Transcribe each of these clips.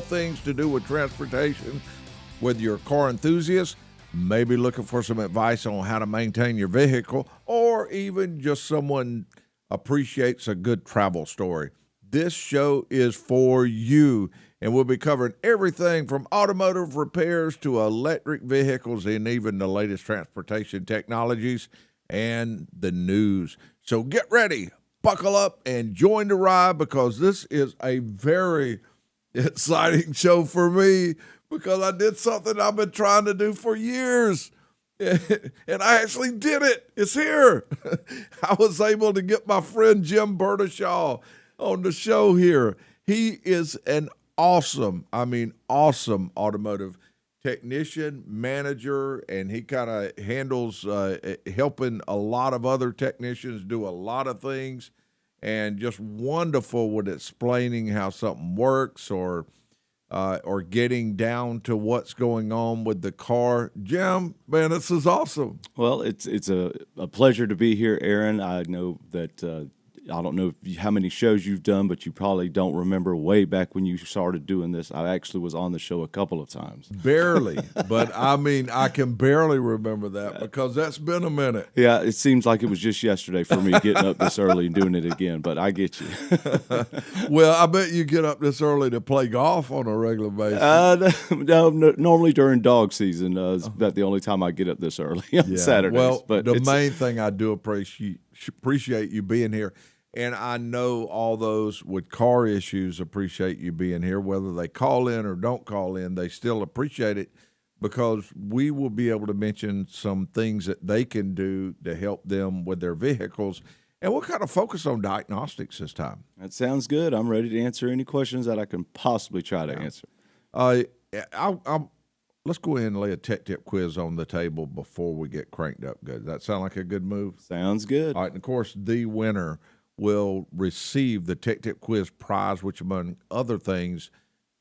all things to do with transportation. Whether you're a car enthusiast, maybe looking for some advice on how to maintain your vehicle, or even just someone appreciates a good travel story, this show is for you. And we'll be covering everything from automotive repairs to electric vehicles and even the latest transportation technologies and the news. So get ready, buckle up, and join the ride, because this is a very exciting show for me, because I did something I've been trying to do for years. And I actually did it. It's here. I was able to get my friend Jim Burdashaw on the show here. He is an awesome automotive technician, manager, and he kind of handles helping a lot of other technicians do a lot of things, and just wonderful with explaining how something works, or getting down to what's going on with the car. Jim, man, this is awesome. Well, it's a pleasure to be here, Aaron. I know that I don't know how many shows you've done, but you probably don't remember way back when you started doing this. I actually was on the show a couple of times. Barely, but I mean, I can barely remember that because that's been a minute. Yeah, it seems like it was just yesterday for me getting up this early and doing it again, but I get you. Well, I bet you get up this early to play golf on a regular basis. No, normally during dog season. It's about the only time I get up this early on Saturdays. Well, but the main thing I do appreciate you being here. And I know all those with car issues appreciate you being here. Whether they call in or don't call in, they still appreciate it, because we will be able to mention some things that they can do to help them with their vehicles. And we'll kind of focus on diagnostics this time. That sounds good. I'm ready to answer any questions that I can possibly try to answer. Let's go ahead and lay a tech tip quiz on the table before we get cranked up good. Does that sound like a good move? Sounds good. All right, and of course, the winner will receive the Tech Tip Quiz prize, which, among other things,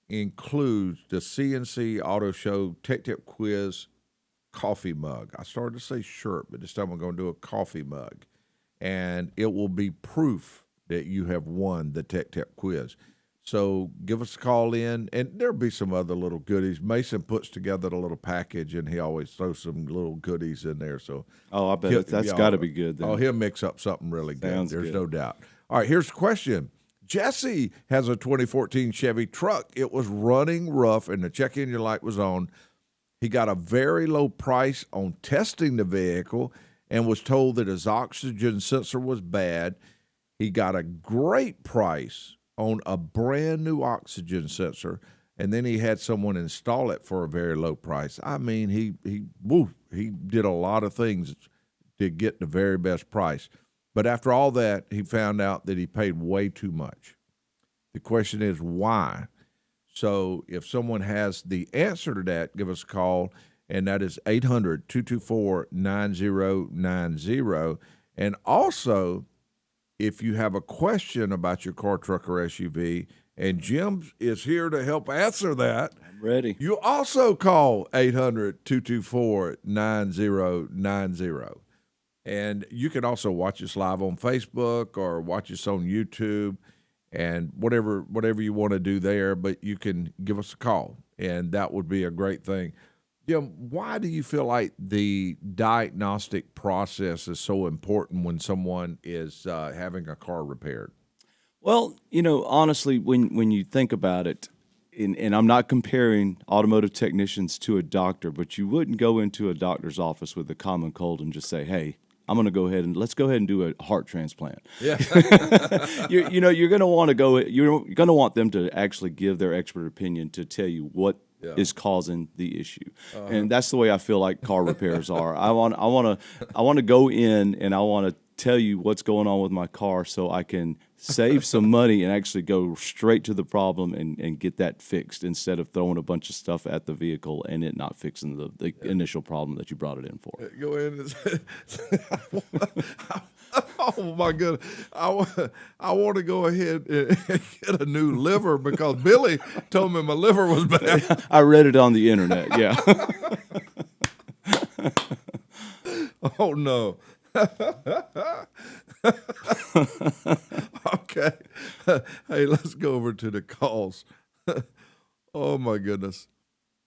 includes the C&C Auto Show Tech Tip Quiz coffee mug. I started to say shirt, but this time we're going to do a coffee mug. And it will be proof that you have won the Tech Tip Quiz. So give us a call in, and there'll be some other little goodies. Mason puts together a little package, and he always throws some little goodies in there. So, I bet that's got to be good then. Oh, he'll mix up something really good. Sounds There's good. no doubt. All right, here's the question. Jesse has a 2014 Chevy truck. It was running rough, and the check engine light was on. He got a very low price on testing the vehicle and was told that his oxygen sensor was bad. He got a great price on a brand new oxygen sensor, and then he had someone install it for a very low price. I mean, he did a lot of things to get the very best price. But after all that, he found out that he paid way too much. The question is why? So if someone has the answer to that, give us a call, and that is 800-224-9090. And also, if you have a question about your car, truck, or SUV, and Jim is here to help answer that, I'm ready. You also call 800-224-9090. And you can also watch us live on Facebook or watch us on YouTube, and whatever you want to do there, but you can give us a call, and that would be a great thing. Jim, why do you feel like the diagnostic process is so important when someone is having a car repaired? Well, honestly, when you think about it, and I'm not comparing automotive technicians to a doctor, but you wouldn't go into a doctor's office with a common cold and just say, hey, let's go ahead and do a heart transplant. Yeah. You're going to want to you're going to want them to actually give their expert opinion to tell you what is causing the issue. And that's the way I feel like car repairs are. I want to go in and I want to tell you what's going on with my car so I can save some money and actually go straight to the problem and get that fixed, instead of throwing a bunch of stuff at the vehicle and it not fixing the initial problem that you brought it in for. Go in and oh my goodness! I want to go ahead and get a new liver because Billy told me my liver was bad. I read it on the internet. Yeah. Oh no. Okay. Hey, let's go over to the calls. Oh, my goodness.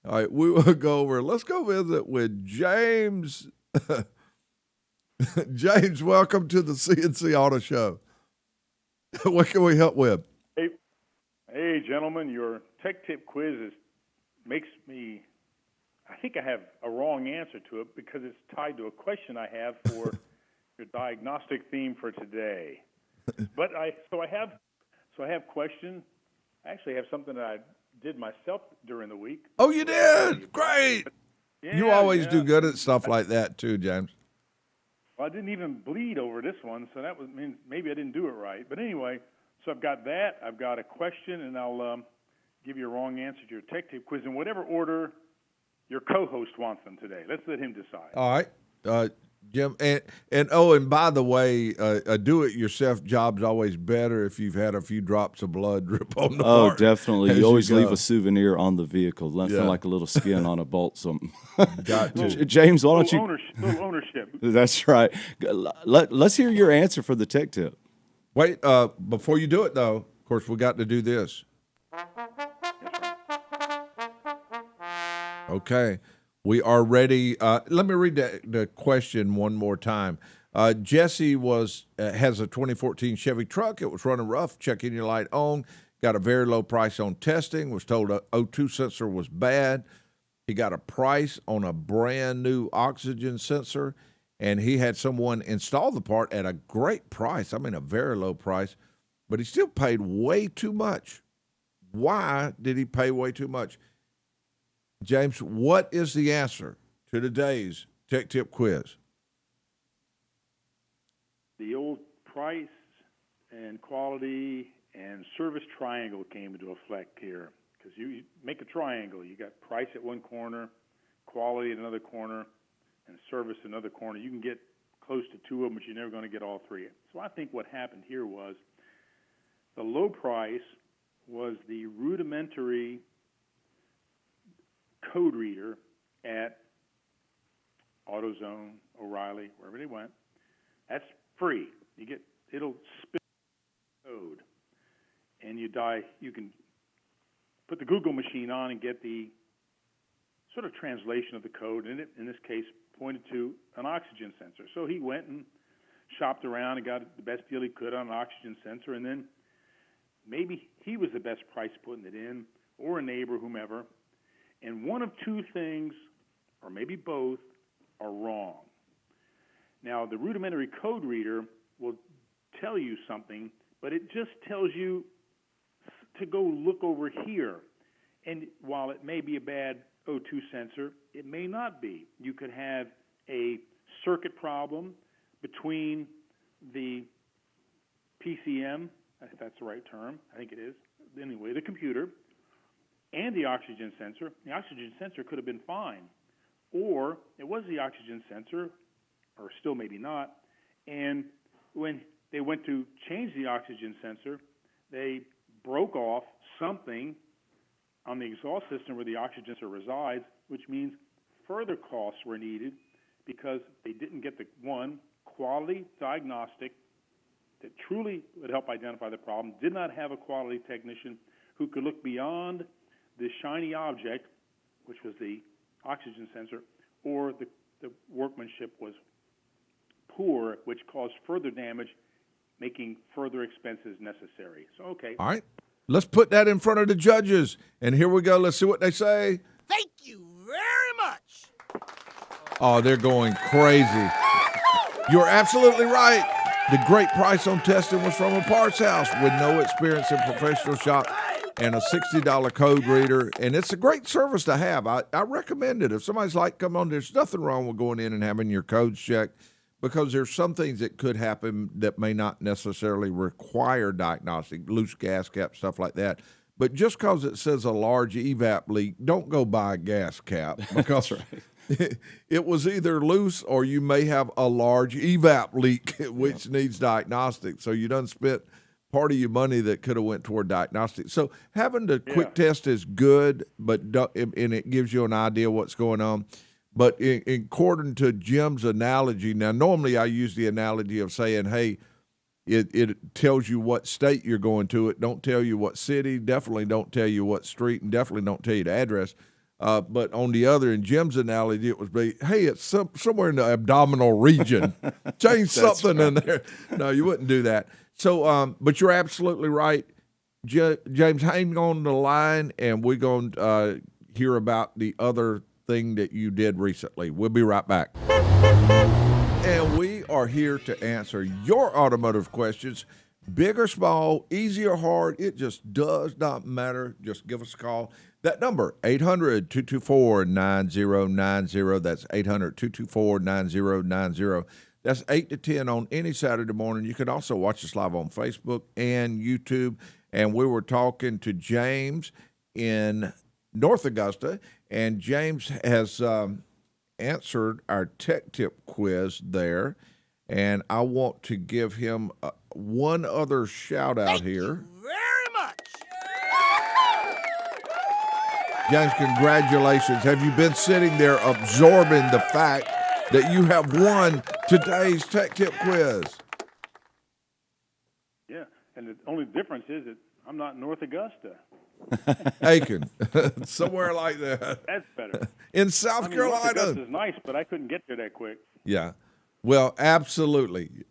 All right, we will go over. Let's go visit with James. James, welcome to the C&C Auto Show. What can we help with? Hey, gentlemen, your tech tip quiz makes me, I think I have a wrong answer to it because it's tied to a question I have for your diagnostic theme for today. But I have questions. I actually have something that I did myself during the week. Oh, you did? Great. Yeah, You always do good at stuff like that too, James. Well, I didn't even bleed over this one, so that means maybe I didn't do it right. But anyway, so I've got that. I've got a question, and I'll give you a wrong answer to your tech tip quiz in whatever order your co-host wants them today. Let's let him decide. All right, Jim. And by the way, a do-it-yourself job's always better if you've had a few drops of blood drip on the part definitely. as You always leave go. a souvenir on the vehicle, nothing Yeah. like a little skin on a bolt. Something. Got to. James, why don't you? Little ownership. That's right. Let's hear your answer for the tech tip. Wait, before you do it, though, of course, we got to do this. Okay. We are ready. Let me read the question one more time. Jesse has a 2014 Chevy truck. It was running rough. Check engine light on. Got a very low price on testing. Was told a O2 sensor was bad. He got a price on a brand new oxygen sensor, and he had someone install the part at a great price. I mean, a very low price, but he still paid way too much. Why did he pay way too much? James, what is the answer to today's Tech Tip quiz? The old price and quality and service triangle came into effect here. Because you make a triangle. You got price at one corner, quality at another corner, and service at another corner. You can get close to two of them, but you're never going to get all three. So I think what happened here was the low price was the rudimentary code reader at AutoZone, O'Reilly, wherever they went. That's free. It'll spit code, and you can put the Google machine on and get the sort of translation of the code, and it, in this case, pointed to an oxygen sensor. So he went and shopped around and got the best deal he could on an oxygen sensor, and then maybe he was the best price putting it in, or a neighbor, whomever. And one of two things, or maybe both, are wrong. Now, the rudimentary code reader will tell you something, but it just tells you to go look over here. And while it may be a bad O2 sensor, it may not be. You could have a circuit problem between the PCM, if that's the right term, I think it is, anyway, the computer, and the oxygen sensor. The oxygen sensor could have been fine. Or it was the oxygen sensor, or still maybe not, and when they went to change the oxygen sensor, they broke off something on the exhaust system where the oxygen sensor resides, which means further costs were needed because they didn't get the quality diagnostic that truly would help identify the problem, did not have a quality technician who could look beyond the shiny object, which was the oxygen sensor, or the workmanship was poor, which caused further damage, making further expenses necessary. So, okay. All right. Let's put that in front of the judges. And here we go. Let's see what they say. Thank you very much. Oh, they're going crazy. You're absolutely right. The great price on testing was from a parts house with no experience in professional shop and a $60 code reader. And it's a great service to have. I recommend it. If somebody's like, come on, there's nothing wrong with going in and having your codes checked, because there's some things that could happen that may not necessarily require diagnostic, loose gas cap, stuff like that. But just because it says a large evap leak, don't go buy a gas cap, because it was either loose or you may have a large evap leak, which needs diagnostic. So you done spent part of your money that could have went toward diagnostic. So having the quick test is good, but and it gives you an idea what's going on. But according to Jim's analogy, now normally I use the analogy of saying, hey, It tells you what state you're going to. It don't tell you what city. Definitely don't tell you what street, and definitely don't tell you the address. But on the other, in Jim's analogy, it was hey, it's somewhere in the abdominal region. Change something in there. No, you wouldn't do that. So, but you're absolutely right. James, hang on the line, and we're going to hear about the other thing that you did recently. We'll be right back. And we are here to answer your automotive questions, big or small, easy or hard. It just does not matter. Just give us a call. That number, 800-224-9090. That's 800-224-9090. That's 8 to 10 on any Saturday morning. You can also watch us live on Facebook and YouTube. And we were talking to James in North Augusta, and James has answered our tech tip quiz there, and I want to give him one other shout out here. Thank you very much. James, congratulations. Have you been sitting there absorbing the fact that you have won today's tech tip quiz? Yeah, and the only difference is that I'm not in North Augusta. Aiken, somewhere like that. That's better. In South North Carolina. Augusta's nice, but I couldn't get there that quick. Yeah. Well, absolutely.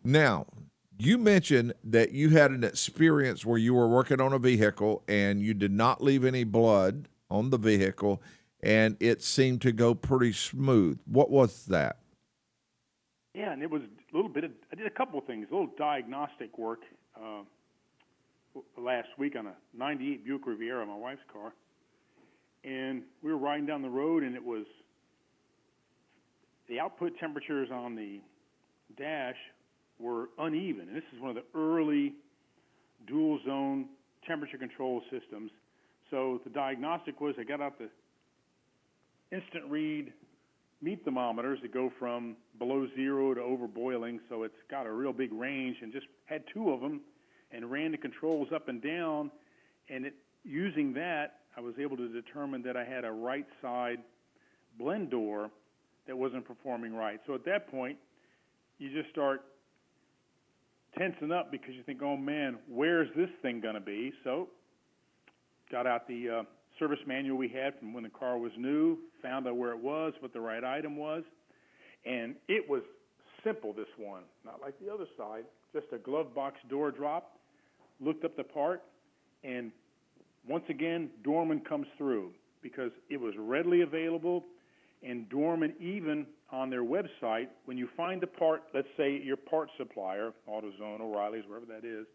Now, you mentioned that you had an experience where you were working on a vehicle and you did not leave any blood on the vehicle, and it seemed to go pretty smooth. What was that? Yeah, and it was a little bit of, I did a couple of things, a little diagnostic work last week on a 98 Buick Riviera, my wife's car. And we were riding down the road, and it was the output temperatures on the dash were uneven. And this is one of the early dual zone temperature control systems. So the diagnostic was I got out the instant read meat thermometers that go from below zero to over boiling, so it's got a real big range, and just had two of them and ran the controls up and down, and using that, I was able to determine that I had a right side blend door that wasn't performing right. So at that point, you just start tensing up because you think, oh man, where's this thing going to be? So got out the service manual we had from when the car was new, found out where it was, what the right item was, and it was simple, this one, not like the other side, just a glove box door drop. Looked up the part, and once again, Dorman comes through because it was readily available, and Dorman, even on their website, when you find the part, let's say your part supplier, AutoZone, O'Reilly's, wherever that is,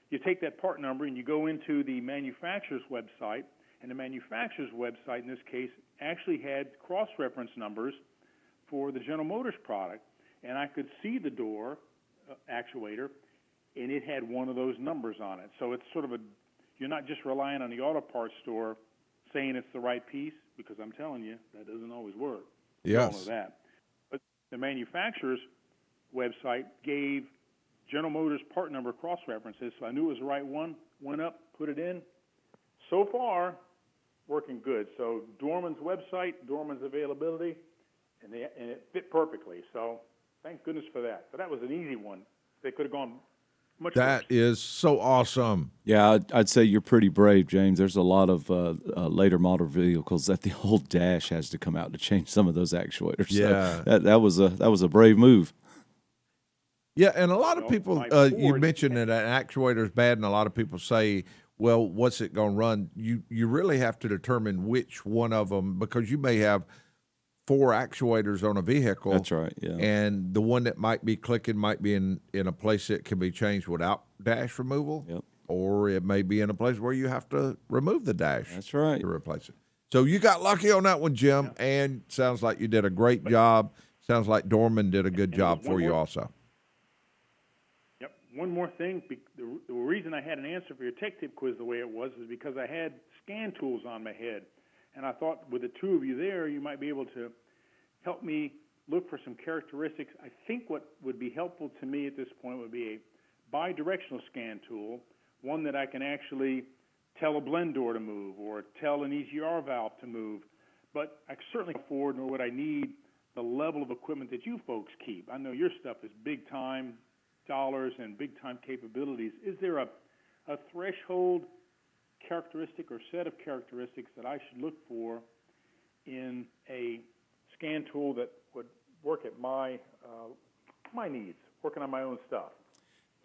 you take that part number and you go into the manufacturer's website, and the manufacturer's website, in this case, actually had cross-reference numbers for the General Motors product, and I could see the door actuator, and it had one of those numbers on it. So it's sort of you're not just relying on the auto parts store saying it's the right piece, because I'm telling you, that doesn't always work. Yes. All of that. But the manufacturer's website gave General Motors part number cross-references, so I knew it was the right one, went up, put it in. So far, working good. So Dorman's website, Dorman's availability, and it fit perfectly. So thank goodness for that. But that was an easy one. They could have gone much worse. That is so awesome. Yeah, I'd say you're pretty brave, James. There's a lot of later model vehicles that the whole dash has to come out to change some of those actuators. Yeah. So that was a brave move. Yeah, and a lot of people, you Ford- mentioned that an actuator is bad, and a lot of people say, well, what's it going to run? You really have to determine which one of them, because you may have 4 actuators on a vehicle. That's right, yeah. And the one that might be clicking might be in a place that can be changed without dash removal. Yep. Or it may be in a place where you have to remove the dash. That's right. To replace it. So you got lucky on that one, Jim, and sounds like you did a great job. Sounds like Dorman did a good job for you also. Yep. One more thing. The reason I had an answer for your tech tip quiz the way it was is because I had scan tools on my head. And I thought with the two of you there, you might be able to help me look for some characteristics. I think what would be helpful to me at this point would be a bidirectional scan tool, one that I can actually tell a blend door to move or tell an EGR valve to move. But I certainly can't afford, nor would I need, the level of equipment that you folks keep. I know your stuff is big time, dollars and big-time capabilities, is there a threshold characteristic or set of characteristics that I should look for in a scan tool that would work at my needs, working on my own stuff?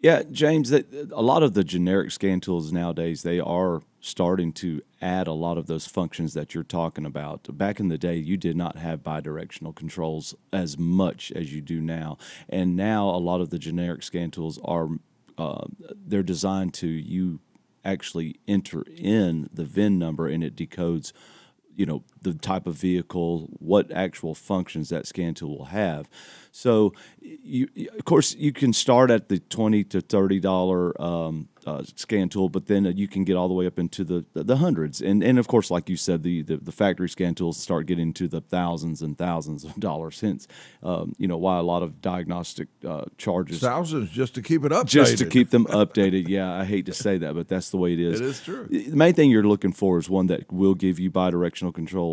Yeah, James, a lot of the generic scan tools nowadays, they are starting to add a lot of those functions that you're talking about. Back in the day, you did not have bidirectional controls as much as you do now. And now a lot of the generic scan tools are, they're designed to, you actually enter in the VIN number and it decodes, the type of vehicle, what actual functions that scan tool will have. So, of course, you can start at the $20 to $30 scan tool, but then you can get all the way up into the hundreds. And of course, like you said, the factory scan tools start getting into the thousands and thousands of dollars. Hence, why a lot of diagnostic charges. Thousands just to keep it updated. Just to keep them updated. Yeah, I hate to say that, but that's the way it is. It is true. The main thing you're looking for is one that will give you bidirectional controls.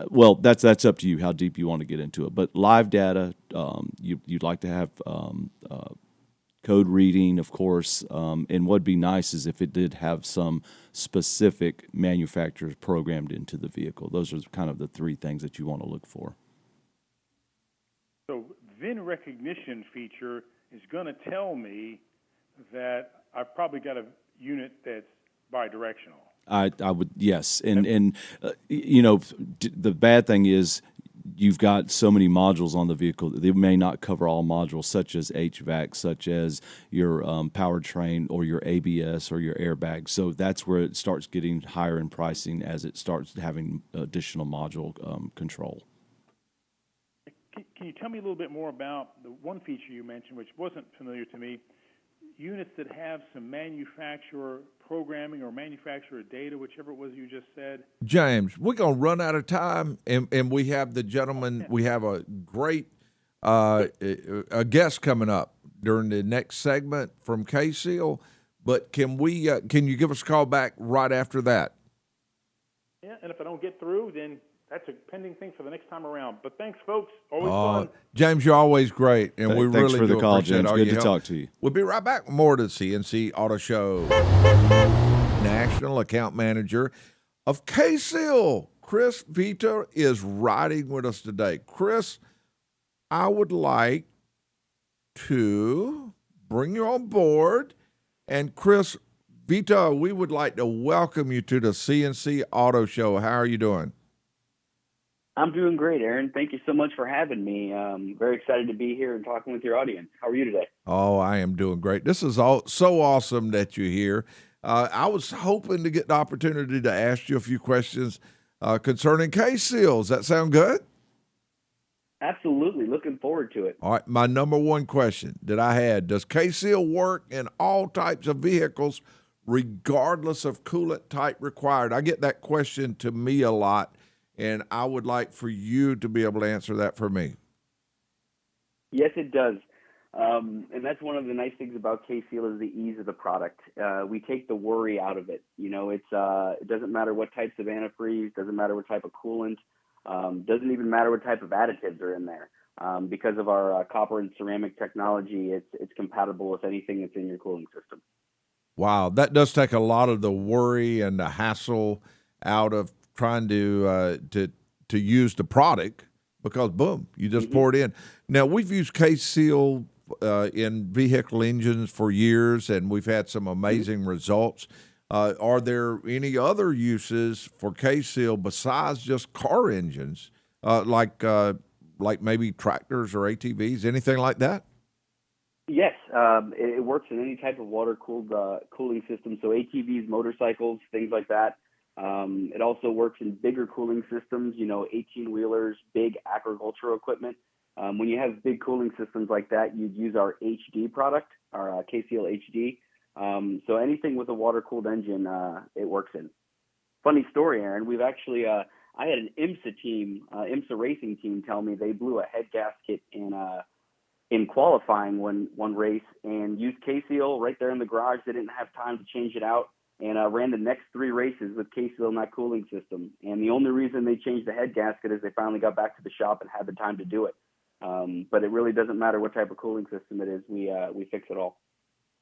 Well, that's up to you how deep you want to get into it. But live data, you'd like to have code reading, of course, and what'd be nice is if it did have some specific manufacturers programmed into the vehicle. Those are kind of the three things that you want to look for. So VIN recognition feature is going to tell me that I've probably got a unit that's bidirectional. I would, yes, and the bad thing is you've got so many modules on the vehicle that they may not cover all modules, such as HVAC, such as your powertrain or your ABS or your airbag. So that's where it starts getting higher in pricing as it starts having additional module control. Can you tell me a little bit more about the one feature you mentioned, which wasn't familiar to me? Units that have some manufacturer programming or manufacturer data, whichever it was you just said. James, we're going to run out of time, and we have the gentleman, we have a great a guest coming up during the next segment from K-Seal, but can you give us a call back right after that? Yeah, and if I don't get through, then that's a pending thing for the next time around. But thanks, folks. Always fun. James, you're always great, and we Thanks really for the do call, appreciate James. all Good your to help. talk to you. We'll be right back with more to the C&C Auto Show. National Account Manager of K-Seal, Chris Vita, is riding with us today. Chris, I would like to bring you on board. And Chris Vita, we would like to welcome you to the C&C Auto Show. How are you doing? I'm doing great, Aaron. Thank you so much for having me. Very excited to be here and talking with your audience. How are you today? Oh, I am doing great. This is so awesome that you're here. I was hoping to get the opportunity to ask you a few questions concerning K-Seal. Does that sound good? Absolutely. Looking forward to it. All right. My number one question that I had, does K-Seal work in all types of vehicles regardless of coolant type required? I get that question to me a lot, and I would like for you to be able to answer that for me. Yes, it does. And that's one of the nice things about K-Seal is the ease of the product. We take the worry out of it. It doesn't matter what types of antifreeze, doesn't matter what type of coolant, doesn't even matter what type of additives are in there. Because of our copper and ceramic technology, it's compatible with anything that's in your cooling system. Wow, that does take a lot of the worry and the hassle out of trying to use the product, because boom, you just pour it in. Now, we've used K-Seal in vehicle engines for years, and we've had some amazing results. Are there any other uses for K-Seal besides just car engines, like maybe tractors or ATVs, anything like that? Yes, it works in any type of water-cooled cooling system, so ATVs, motorcycles, things like that. It also works in bigger cooling systems, 18-wheelers, big agricultural equipment. When you have big cooling systems like that, you'd use our HD product, our K-Seal HD. So anything with a water-cooled engine, it works in. Funny story, Aaron. We've actually, I had an IMSA racing team tell me they blew a head gasket in qualifying one race and used K-Seal right there in the garage. They didn't have time to change it out, and ran the next 3 races with K-Seal in that cooling system. And the only reason they changed the head gasket is they finally got back to the shop and had the time to do it. But it really doesn't matter what type of cooling system it is. We fix it all.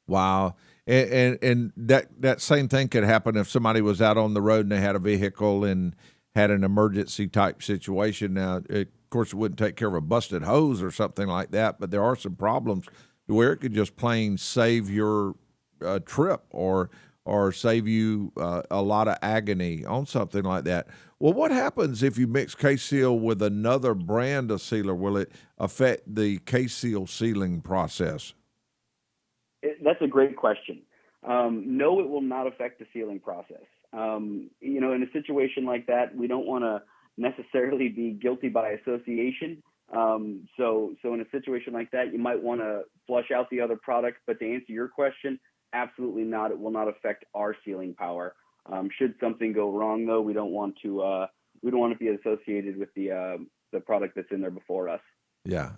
Wow. And that same thing could happen if somebody was out on the road and they had a vehicle and had an emergency type situation. Now, of course, it wouldn't take care of a busted hose or something like that, but there are some problems where it could just plain save your trip or save you a lot of agony on something like that. Well, what happens if you mix K-Seal with another brand of sealer? Will it affect the K-Seal sealing process? That's a great question. No, it will not affect the sealing process. In a situation like that, we don't want to necessarily be guilty by association. So in a situation like that, you might want to flush out the other product. But to answer your question, absolutely not. It will not affect our sealing power. Should something go wrong, though, we don't want to be associated with the product that's in there before us. Yeah,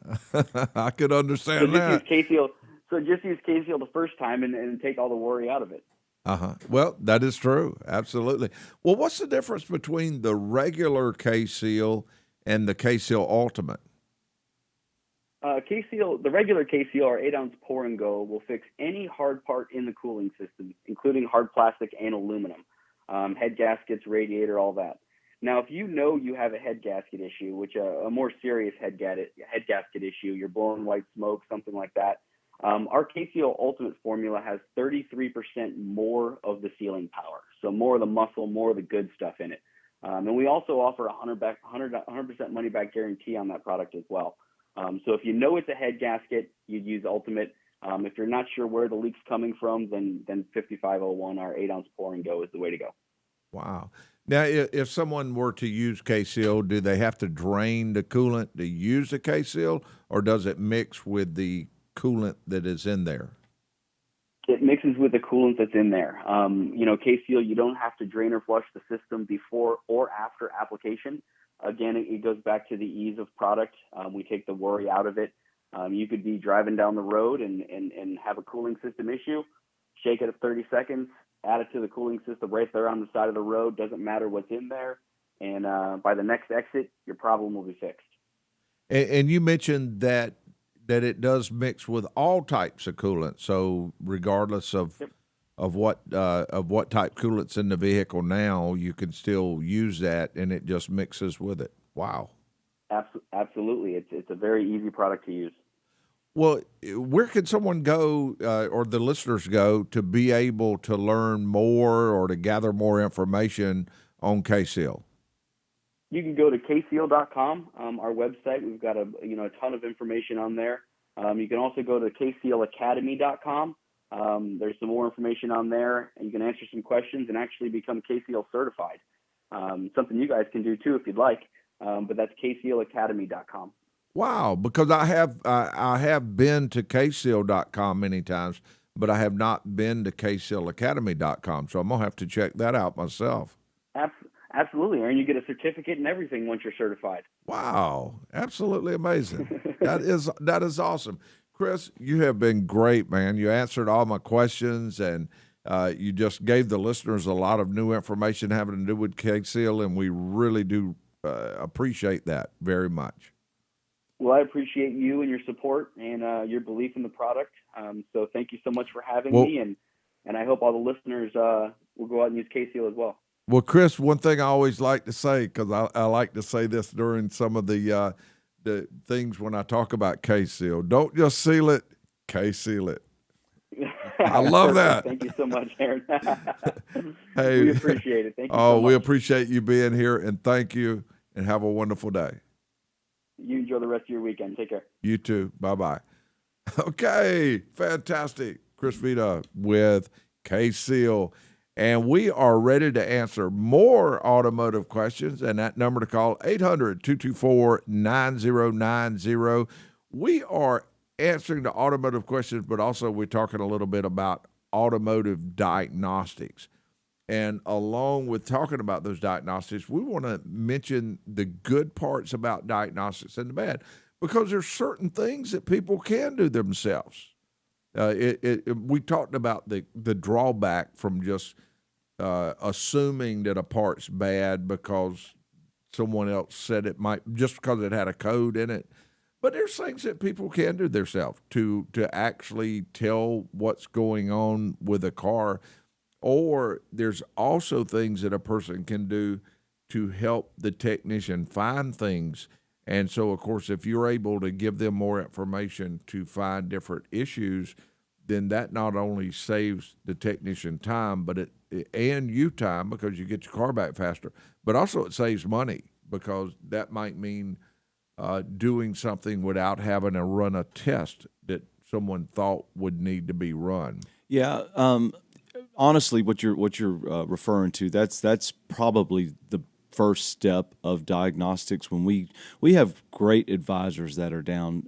I could understand that. Just use K-Seal the first time and take all the worry out of it. Well, that is true. Absolutely. Well, what's the difference between the regular K-Seal and the K-Seal Ultimate? The regular K-Seal, our 8-ounce pour and go, will fix any hard part in the cooling system, including hard plastic and aluminum, head gaskets, radiator, all that. Now, if you know you have a head gasket issue, which a more serious head gasket issue, you're blowing white smoke, something like that, our K-Seal Ultimate formula has 33% more of the sealing power, so more of the muscle, more of the good stuff in it. And we also offer a 100% money-back guarantee on that product as well. So if you know it's a head gasket, you'd use Ultimate. If you're not sure where the leak's coming from, then 5501, our 8-ounce pour and go, is the way to go. Wow. Now, if someone were to use K-Seal, do they have to drain the coolant to use the K-Seal, or does it mix with the coolant that is in there? It mixes with the coolant that's in there. K-Seal, you don't have to drain or flush the system before or after application. Again, it goes back to the ease of product. We take the worry out of it. You could be driving down the road and have a cooling system issue, shake it at 30 seconds, add it to the cooling system right there on the side of the road. Doesn't matter what's in there. And by the next exit, your problem will be fixed. And you mentioned that it does mix with all types of coolant. So regardless of what type coolant's in the vehicle now, you can still use that, and it just mixes with it. Wow. Absolutely. It's a very easy product to use. Well, where can someone go, or the listeners go, to be able to learn more or to gather more information on K-Seal? You can go to kseal.com, our website. We've got a ton of information on there. You can also go to ksealacademy.com. There's some more information on there, and you can answer some questions and actually become K-Seal certified. Something you guys can do too if you'd like, but that's ksealacademy.com. Wow, because I have been to kseal.com many times, but I have not been to ksealacademy.com, so I'm going to have to check that out myself. Absolutely, Aaron. You get a certificate and everything once you're certified. Wow, absolutely amazing. That is awesome. Chris, you have been great, man. You answered all my questions, and you just gave the listeners a lot of new information having to do with K-Seal, and we really do appreciate that very much. Well, I appreciate you and your support and your belief in the product. So thank you so much for having me, and I hope all the listeners will go out and use K-Seal as well. Well, Chris, one thing I always like to say, because I like to say this during some of the things when I talk about K-Seal, don't just seal it, K-Seal it. I love that. Thank you so much, Aaron. Hey, we appreciate it. Thank you so much. We appreciate you being here, and thank you, and have a wonderful day. You enjoy the rest of your weekend. Take care. You too. Bye-bye. Okay, fantastic. Chris Vita with K-Seal. And we are ready to answer more automotive questions, and that number to call, 800-224-9090. We are answering the automotive questions, but also we're talking a little bit about automotive diagnostics. And along with talking about those diagnostics, we want to mention the good parts about diagnostics and the bad, because there's certain things that people can do themselves. We talked about the drawback from just assuming that a part's bad because someone else said it might, just because it had a code in it. But there's things that people can do themselves to actually tell what's going on with a car, or there's also things that a person can do to help the technician find things. And so, of course, if you're able to give them more information to find different issues, then that not only saves the technician time, but and you time because you get your car back faster, but also it saves money because that might mean doing something without having to run a test that someone thought would need to be run. Yeah. Honestly, what you're referring to, that's probably the first step of diagnostics. When we have great advisors that are down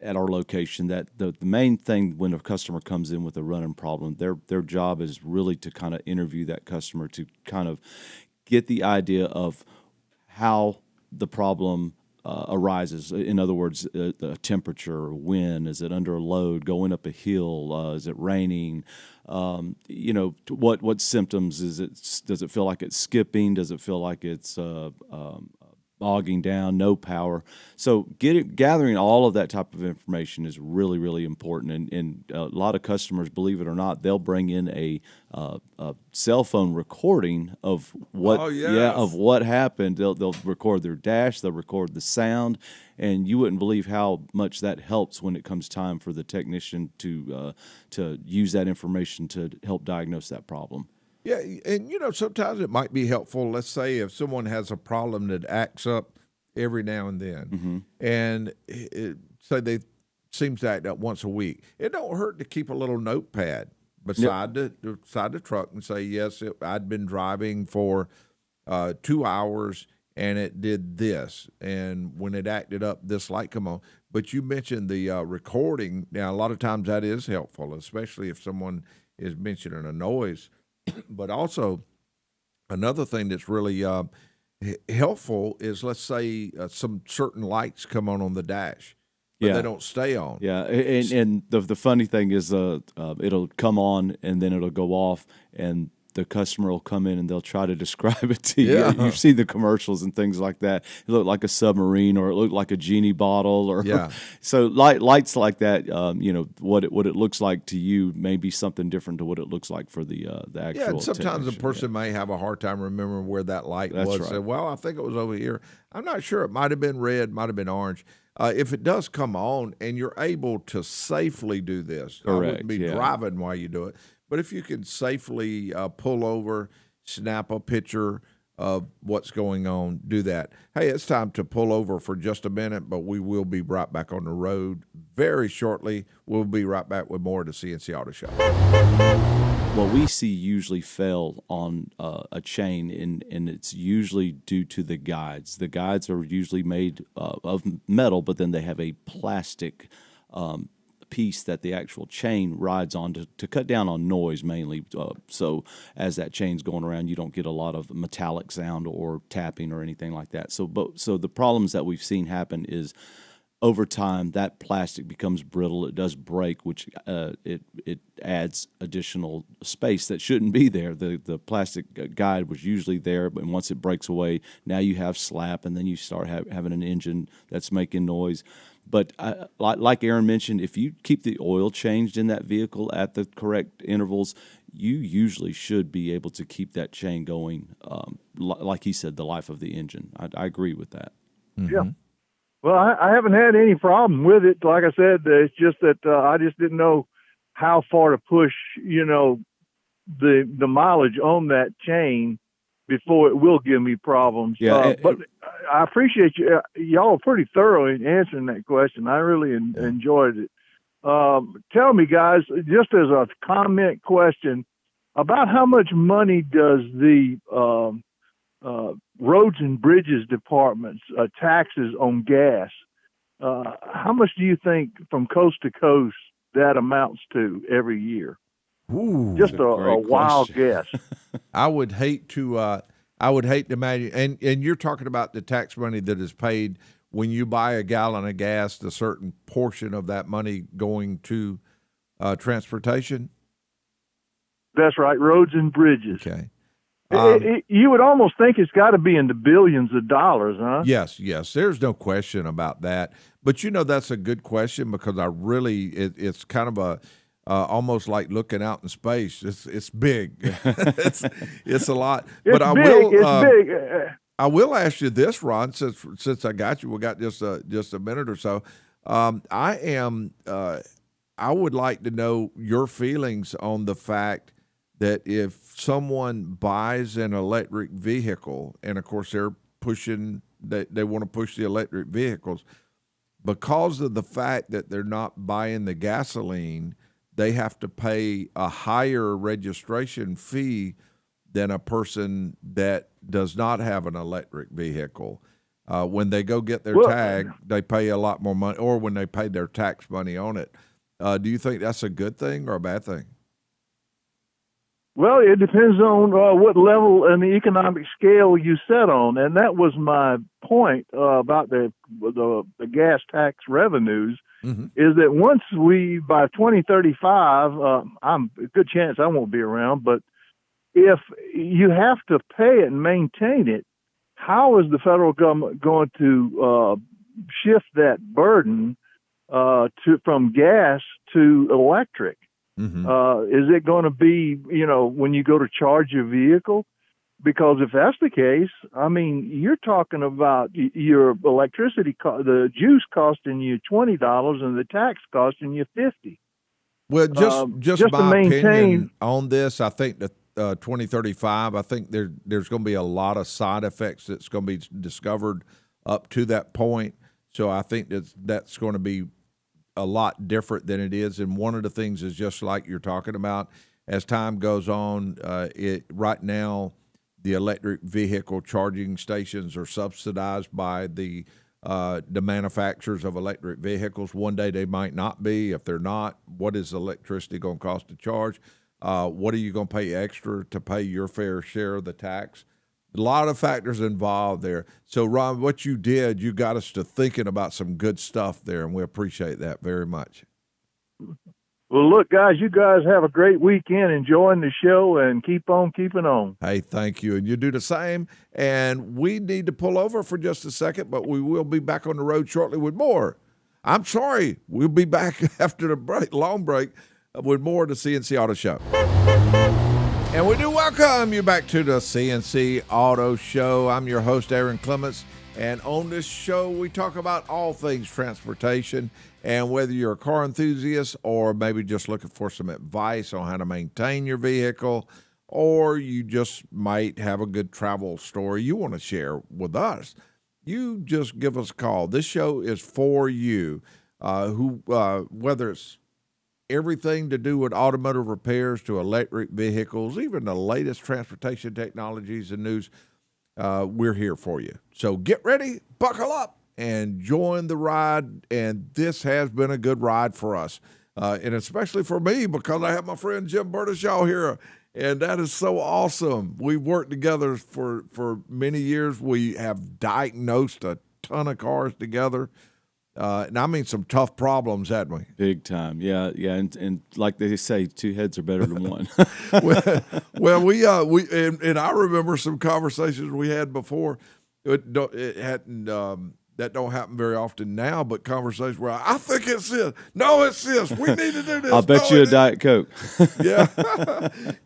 at our location, that the main thing when a customer comes in with a running problem, their job is really to kind of interview that customer to kind of get the idea of how the problem arises. In other words, the temperature, wind, is it under a load, going up a hill, is it raining? What symptoms is it? Does it feel like it's skipping? Does it feel like it's bogging down, no power? So gathering all of that type of information is really, really important. And a lot of customers, believe it or not, they'll bring in a cell phone recording of what, of what happened. They'll record their dash, they'll record the sound, and you wouldn't believe how much that helps when it comes time for the technician to use that information to help diagnose that problem. Yeah, and sometimes it might be helpful. Let's say if someone has a problem that acts up every now and then, and say they seems to act up once a week, it don't hurt to keep a little notepad beside the truck and say, yes, I'd been driving for 2 hours and it did this, and when it acted up, this light come on. But you mentioned the recording. Now, a lot of times that is helpful, especially if someone is mentioning a noise. But also, another thing that's really helpful is, let's say, some certain lights come on the dash, but they don't stay on. Yeah, and the funny thing is it'll come on and then it'll go off, and the customer will come in and they'll try to describe it to you. Yeah. You see the commercials and things like that. It looked like a submarine, or it looked like a genie bottle, or so lights like that. What it looks like to you may be something different to what it looks like for the actual. Yeah, and sometimes a technician. person may have a hard time remembering where that light That's was. right. Say, well, I think it was over here. I'm not sure. It might have been red, might have been orange. If it does come on and you're able to safely do this, I wouldn't be driving while you do it. But if you can safely pull over, snap a picture of what's going on, do that. Hey, it's time to pull over for just a minute, but we will be right back on the road very shortly. We'll be right back with more of the C&C Auto Show. What we see usually fail on a chain, and it's usually due to the guides. The guides are usually made of metal, but then they have a plastic piece that the actual chain rides on to cut down on noise mainly. So as that chain's going around, you don't get a lot of metallic sound or tapping or anything like that. So the problems that we've seen happen is over time that plastic becomes brittle. It does break, which it adds additional space that shouldn't be there. The plastic guide was usually there, but once it breaks away, now you have slap, and then you start having an engine that's making noise. But like Aaron mentioned, if you keep the oil changed in that vehicle at the correct intervals, you usually should be able to keep that chain going. Like he said, the life of the engine. I agree with that. Mm-hmm. Yeah. Well, I haven't had any problem with it. Like I said, it's just that I just didn't know how far to push, the mileage on that chain before it will give me problems. Yeah, but I appreciate you. Y'all are pretty thorough in answering that question. I really enjoyed it. Tell me, guys, just as a comment question, about how much money does the Roads and Bridges Department's taxes on gas, how much do you think from coast to coast that amounts to every year? Ooh, just a wild guess. I would hate to imagine, and you're talking about the tax money that is paid when you buy a gallon of gas, the certain portion of that money going to transportation. That's right, Roads and Bridges. Okay. You would almost think it's got to be in the billions of dollars, huh? Yes, yes. There's no question about that. But that's a good question because it's kind of a almost like looking out in space. It's big. it's a lot. It's but big. It's big. I will ask you this, Ron, since I got you. We got just a minute or so. I would like to know your feelings on the fact that if someone buys an electric vehicle, and of course they want to push the electric vehicles, because of the fact that they're not buying the gasoline, they have to pay a higher registration fee than a person that does not have an electric vehicle. When they go get their tag, they pay a lot more money, or when they pay their tax money on it. Do you think that's a good thing or a bad thing? Well, it depends on what level and the economic scale you set on, and that was my point about the gas tax revenues. Mm-hmm. Is that once by 2035, I'm a good chance I won't be around, but if you have to pay it and maintain it, how is the federal government going to shift that burden from gas to electric? Mm-hmm. Is it going to be, when you go to charge your vehicle? Because if that's the case, I mean, you're talking about your electricity, the juice costing you $20 and the tax costing you $50. Well, just my opinion on this, I think that 2035, I think there's going to be a lot of side effects that's going to be discovered up to that point. So I think that's going to be a lot different than it is. And one of the things is just like you're talking about, as time goes on, right now the electric vehicle charging stations are subsidized by the manufacturers of electric vehicles. One day they might not be. If they're not, what is electricity going to cost to charge? What are you going to pay extra to pay your fair share of the tax? A lot of factors involved there. So, Ron, what you did, you got us to thinking about some good stuff there, and we appreciate that very much. Well, look, guys, you guys have a great weekend enjoying the show, and keep on keeping on. Hey, thank you. And you do the same. And we need to pull over for just a second, but we will be back on the road shortly with more. I'm sorry. We'll be back after the long break, with more of the C&C Auto Show. And we do welcome you back to the C&C Auto Show. I'm your host, Aaron Clements, and on this show, we talk about all things transportation. And whether you're a car enthusiast or maybe just looking for some advice on how to maintain your vehicle, or you just might have a good travel story you want to share with us, you just give us a call. This show is for you, whether it's everything to do with automotive repairs to electric vehicles, even the latest transportation technologies and news, we're here for you. So get ready, buckle up, and join the ride. And this has been a good ride for us, and especially for me because I have my friend Jim Bertishaw here, and that is so awesome. We've worked together for many years. We have diagnosed a ton of cars together. And I mean some tough problems, haven't we? Big time, yeah, and like they say, two heads are better than one. well, we and I remember some conversations we had before. It hadn't that don't happen very often now, but conversations where I think it's this. No, it's this. We need to do this. I'll bet you a Diet Coke. Yeah,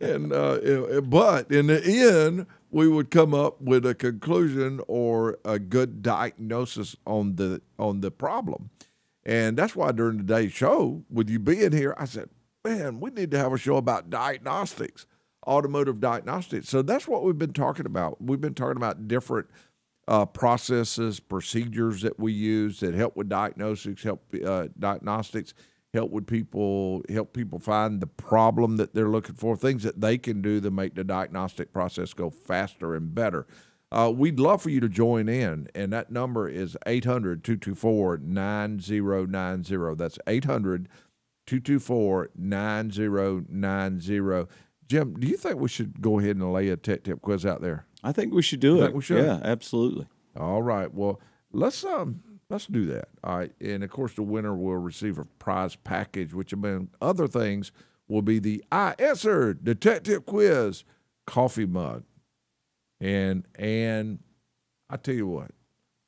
and but in the end, we would come up with a conclusion or a good diagnosis on the problem. And that's why during today's show, with you being here, I said, man, we need to have a show about diagnostics, automotive diagnostics. So that's what we've been talking about. We've been talking about different processes, procedures that we use that help with diagnostics, help people find the problem that they're looking for, things that they can do to make the diagnostic process go faster and better. We'd love for you to join in, and that number is 800-224-9090. That's 800-224-9090. Jim, do you think we should go ahead and lay a tech tip quiz out there? I think we should do it. Think we should? Yeah, absolutely. All right. Well, let's do that. All right. And of course, the winner will receive a prize package, which among other things will be the I Answered Detective Quiz coffee mug. And I tell you what,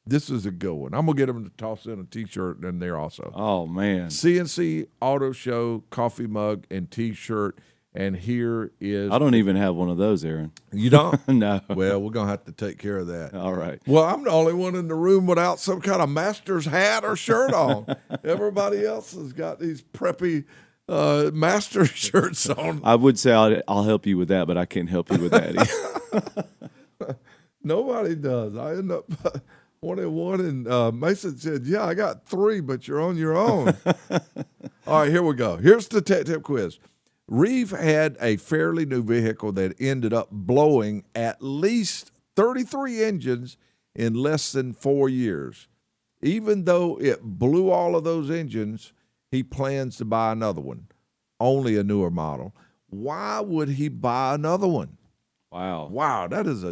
this is a good one. I'm going to get them to toss in a T-shirt in there also. Oh, man. C&C Auto Show coffee mug and T-shirt. And here is... I don't even have one of those, Aaron. You don't? No. Well, we're going to have to take care of that. All right. Well, I'm the only one in the room without some kind of master's hat or shirt on. Everybody else has got these preppy master shirts on. I would say I'll help you with that, but I can't help you with that. Nobody does. I end up 1-1, and Mason said, yeah, I got 3, but you're on your own. All right, here we go. Here's the tech tip quiz. Reeve had a fairly new vehicle that ended up blowing at least 33 engines in less than 4 years. Even though it blew all of those engines, he plans to buy another one, only a newer model. Why would he buy another one? Wow, that is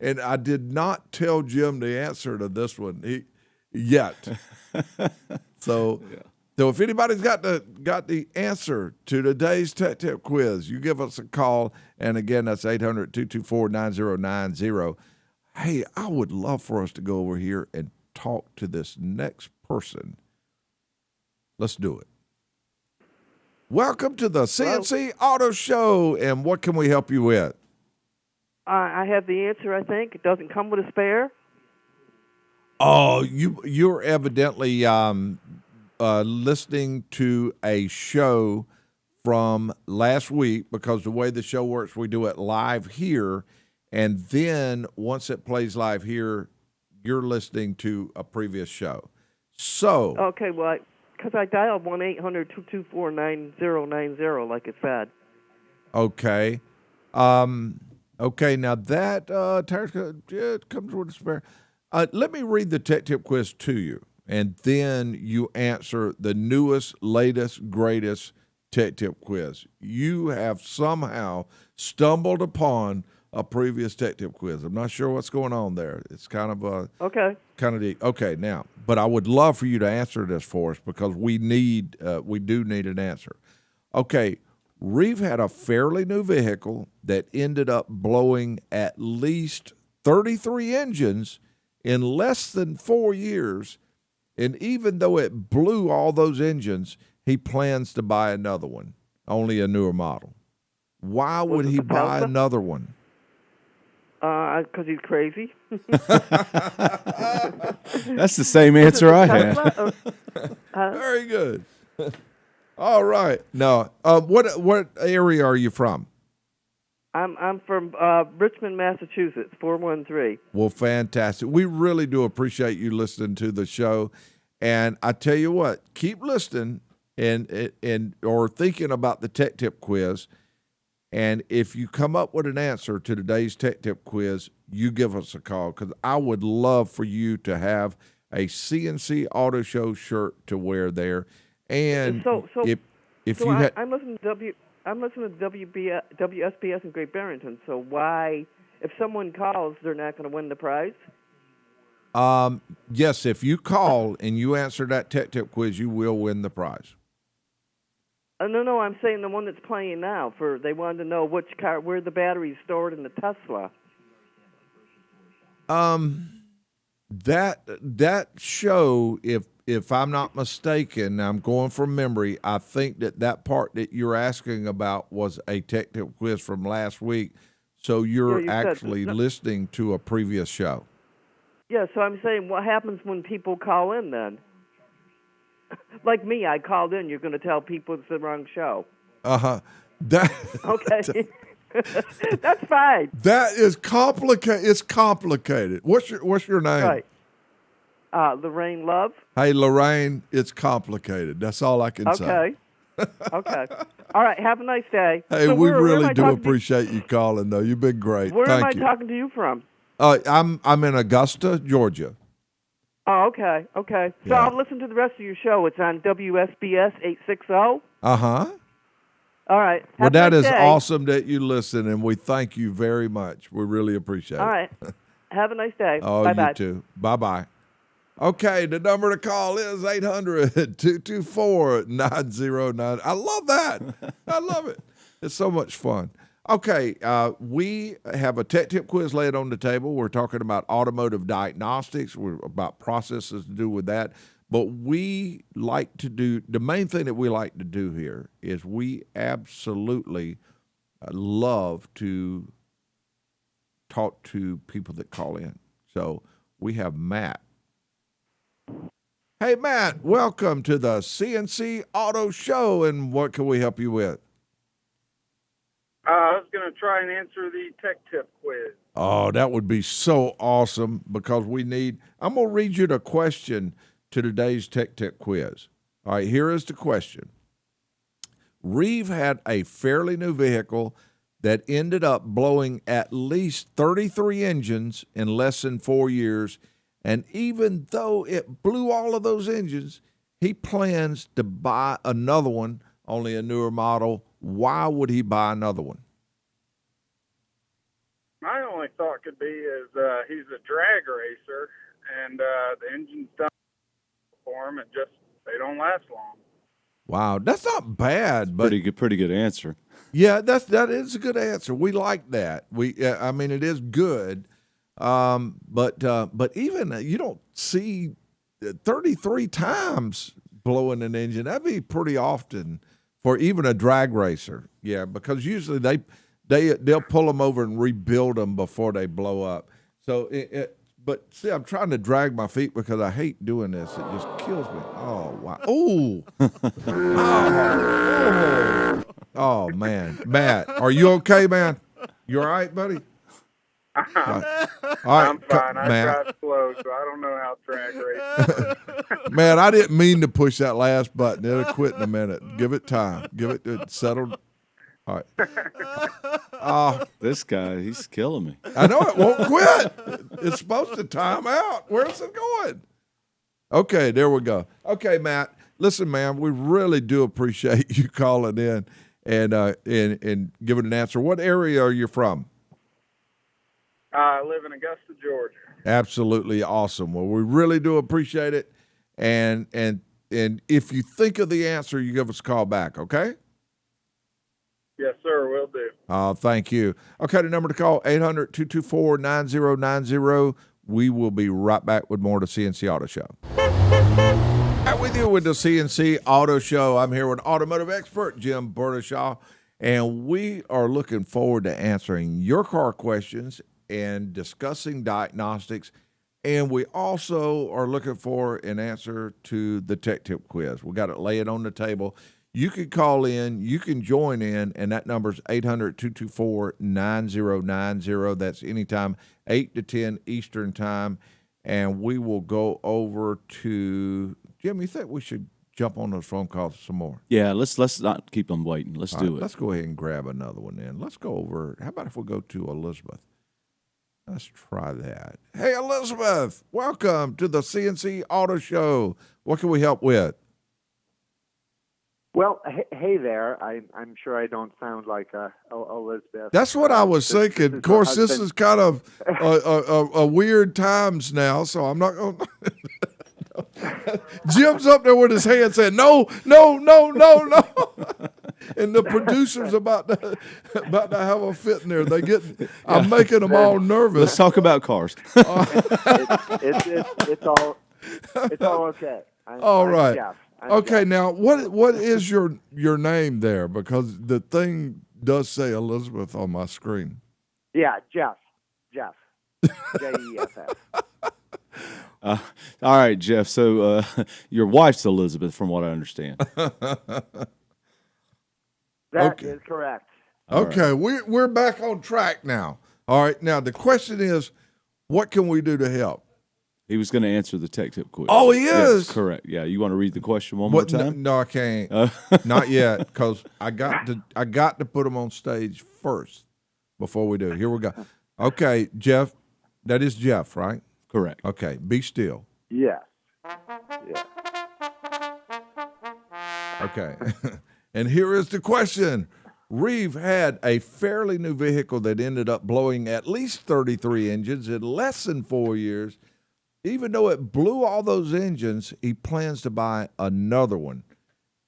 and I did not tell Jim the answer to this one yet. So if anybody's got the answer to today's tech tip quiz, you give us a call, and again, that's 800-224-9090. Hey, I would love for us to go over here and talk to this next person. Let's do it. Welcome to the C&C Auto Show, and what can we help you with? I have the answer, I think. It doesn't come with a spare. Oh, you're evidently listening to a show from last week, because the way the show works, we do it live here, and then once it plays live here, you're listening to a previous show. So Okay, well, because I dialed 1-800-224-9090 like it said. Okay. Okay, now that it comes with a spare. Let me read the tech tip quiz to you, and then you answer the newest, latest, greatest tech tip quiz. You have somehow stumbled upon a previous tech tip quiz. I'm not sure what's going on there. It's kind of deep. Okay, now, but I would love for you to answer this for us, because we do need an answer. Okay, Reeve had a fairly new vehicle that ended up blowing at least 33 engines in less than 4 years, and even though it blew all those engines, he plans to buy another one, only a newer model. Why would he buy another one? Because he's crazy. That's the same answer I had. Very good. All right. Now, what area are you from? I'm from Richmond, Massachusetts, 413. Well, fantastic. We really do appreciate you listening to the show. And I tell you what, keep listening and or thinking about the tech tip quiz. And if you come up with an answer to today's tech tip quiz, you give us a call, because I would love for you to have a C&C Auto Show shirt to wear there. And I'm listening to WSBS in Great Barrington. So why, if someone calls, they're not going to win the prize? Yes, if you call and you answer that tech tip quiz, you will win the prize. No, I'm saying the one that's playing now. They wanted to know which car, where the battery's stored in the Tesla. That show, if I'm not mistaken, I'm going from memory, I think that part that you're asking about was a tech tip quiz from last week. So you're actually listening to a previous show. Yeah, so I'm saying, what happens when people call in then? Like me, I called in. You're going to tell people it's the wrong show. Okay. That's fine. That is complicated. It's complicated. What's your name? Right. Lorraine Love. Hey, Lorraine, it's complicated. That's all I can say. Okay. All right. Have a nice day. Hey, so we really do appreciate you calling, though. You've been great. Where Thank am I you. talking to you from? I'm in Augusta, Georgia. Oh, okay. So Yeah. I'll listen to the rest of your show. It's on WSBS 860. Uh-huh. All right. Well, that is day. awesome that you listen, and we thank you very much. We really appreciate it. All right. Have a nice day. Oh, Bye-bye. you too. Bye-bye. Okay, the number to call is 800-224-9090. I love that. I love it. It's so much fun. Okay, we have a tech tip quiz laid on the table. We're talking about automotive diagnostics. We're about processes to do with that. But we like to do, the main thing that we like to do here is we absolutely love to talk to people that call in. So we have Matt. Hey, Matt, welcome to the C&C Auto Show, and what can we help you with? I was going to try and answer the tech tip quiz. Oh, that would be so awesome because I'm going to read you the question to today's tech tip quiz. All right, here is the question. Reeve had a fairly new vehicle that ended up blowing at least 33 engines in less than 4 years, and even though it blew all of those engines, he plans to buy another one, only a newer model. Why would he buy another one? My only thought could be is he's a drag racer, and the engine's done for him, and just they don't last long. Wow, that's not bad, but Pretty good answer. yeah, that is a good answer. We like that. I mean, it is good, but even you don't see 33 times blowing an engine. That'd be pretty often for even a drag racer. Yeah, because usually they'll pull them over and rebuild them before they blow up. So, but see, I'm trying to drag my feet because I hate doing this. It just kills me. Oh wow! Oh, oh man, Matt, are you okay, man? You all right, buddy? All right. I'm fine. I Matt. drive slow, so I don't know how drag racing. Man, I didn't mean to push that last button. It'll quit in a minute. Give it time. Give it to settle. All right. This guy, he's killing me. I know it won't quit. It's supposed to time out. Where's it going? Okay, there we go. Okay, Matt. Listen, man, we really do appreciate you calling in and giving an answer. What area are you from? I live in Augusta, Georgia. Absolutely awesome. Well, we really do appreciate it. And if you think of the answer, you give us a call back, okay? Yes, sir, will do. Thank you. Okay, the number to call, 800-224-9090. We will be right back with more of the C&C Auto Show. Back with you with the C&C Auto Show. I'm here with automotive expert Jim Burdishaw, and we are looking forward to answering your car questions and discussing diagnostics. And we also are looking for an answer to the tech tip quiz. We got it laid on the table. You can call in, you can join in, and that number is 800-224-9090. That's anytime, 8 to 10 Eastern time. And we will go over to Jim. You think we should jump on those phone calls some more? Yeah, let's not keep them waiting. Let's do it. Let's go ahead and grab another one in. Let's go over. How about if we go to Elizabeth? Let's try that. Hey, Elizabeth, welcome to the C&C Auto Show. What can we help with? Well, hey there. I'm sure I don't sound like Elizabeth. That's what I was thinking. Of course, this is kind of a weird times now, so I'm not going to. Jim's up there with his hand saying, no. And the producer's about to have a fit in there. I'm making them all nervous. Let's talk about cars. It's all okay. All right. Jeff. Okay, now what is your name there? Because the thing does say Elizabeth on my screen. Yeah, Jeff. Jeff. All right, Jeff. So your wife's Elizabeth, from what I understand. That is correct. Okay, we're back on track now. All right, now the question is, what can we do to help? He was going to answer the tech tip quiz. Oh, he is? Yes, correct. Yeah, you want to read the question one more time? No, I can't. Not yet, because I got to put him on stage first before we do. Here we go. Okay, Jeff. That is Jeff, right? Correct. Okay, be still. Yes. Yeah. Okay. And here is the question. Reeve had a fairly new vehicle that ended up blowing at least 33 engines in less than 4 years. Even though it blew all those engines, he plans to buy another one,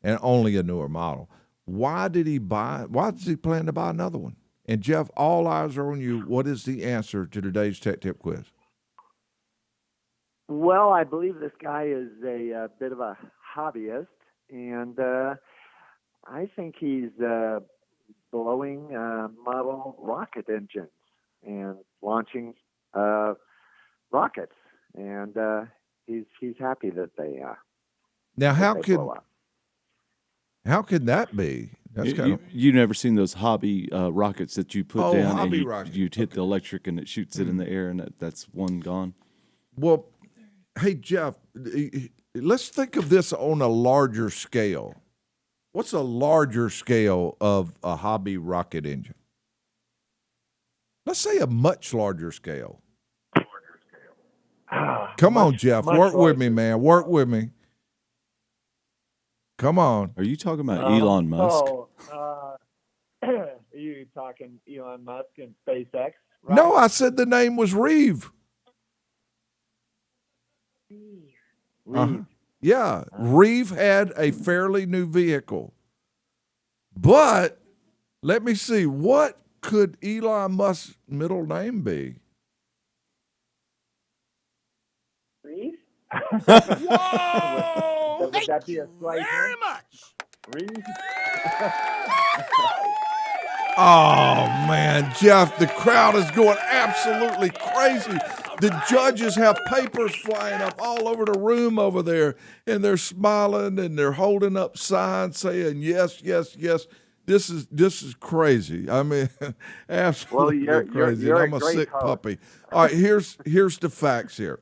and only a newer model. Why does he plan to buy another one? And, Jeff, all eyes are on you. What is the answer to today's Tech Tip quiz? Well, I believe this guy is a bit of a hobbyist, and I think he's blowing model rocket engines and launching rockets, and he's happy that they Now, how blow up. how can that be? That's kind of You never seen those hobby rockets that you put down and hobby rockets. you hit the electric and it shoots it in the air and that's one gone. well. Hey, Jeff, let's think of this on a larger scale. What's a larger scale of a hobby rocket engine? Let's say a much larger scale. Come on, Jeff. Work with me, man. Work with me. Come on. Are you talking about Elon Musk? Are you talking Elon Musk and SpaceX? Right? No, I said the name was Reeve. Yeah, Reeve had a fairly new vehicle. But let me see, what could Elon Musk's middle name be? Reeve? Whoa! Would that be a slight Very hint? much. Reeve? Oh, man, Jeff, the crowd is going absolutely crazy. The judges have papers flying up all over the room over there, and they're smiling and they're holding up signs saying, yes, yes, yes. This is crazy. I mean, absolutely crazy. You're I'm a great sick host. puppy. All right, here's the facts here.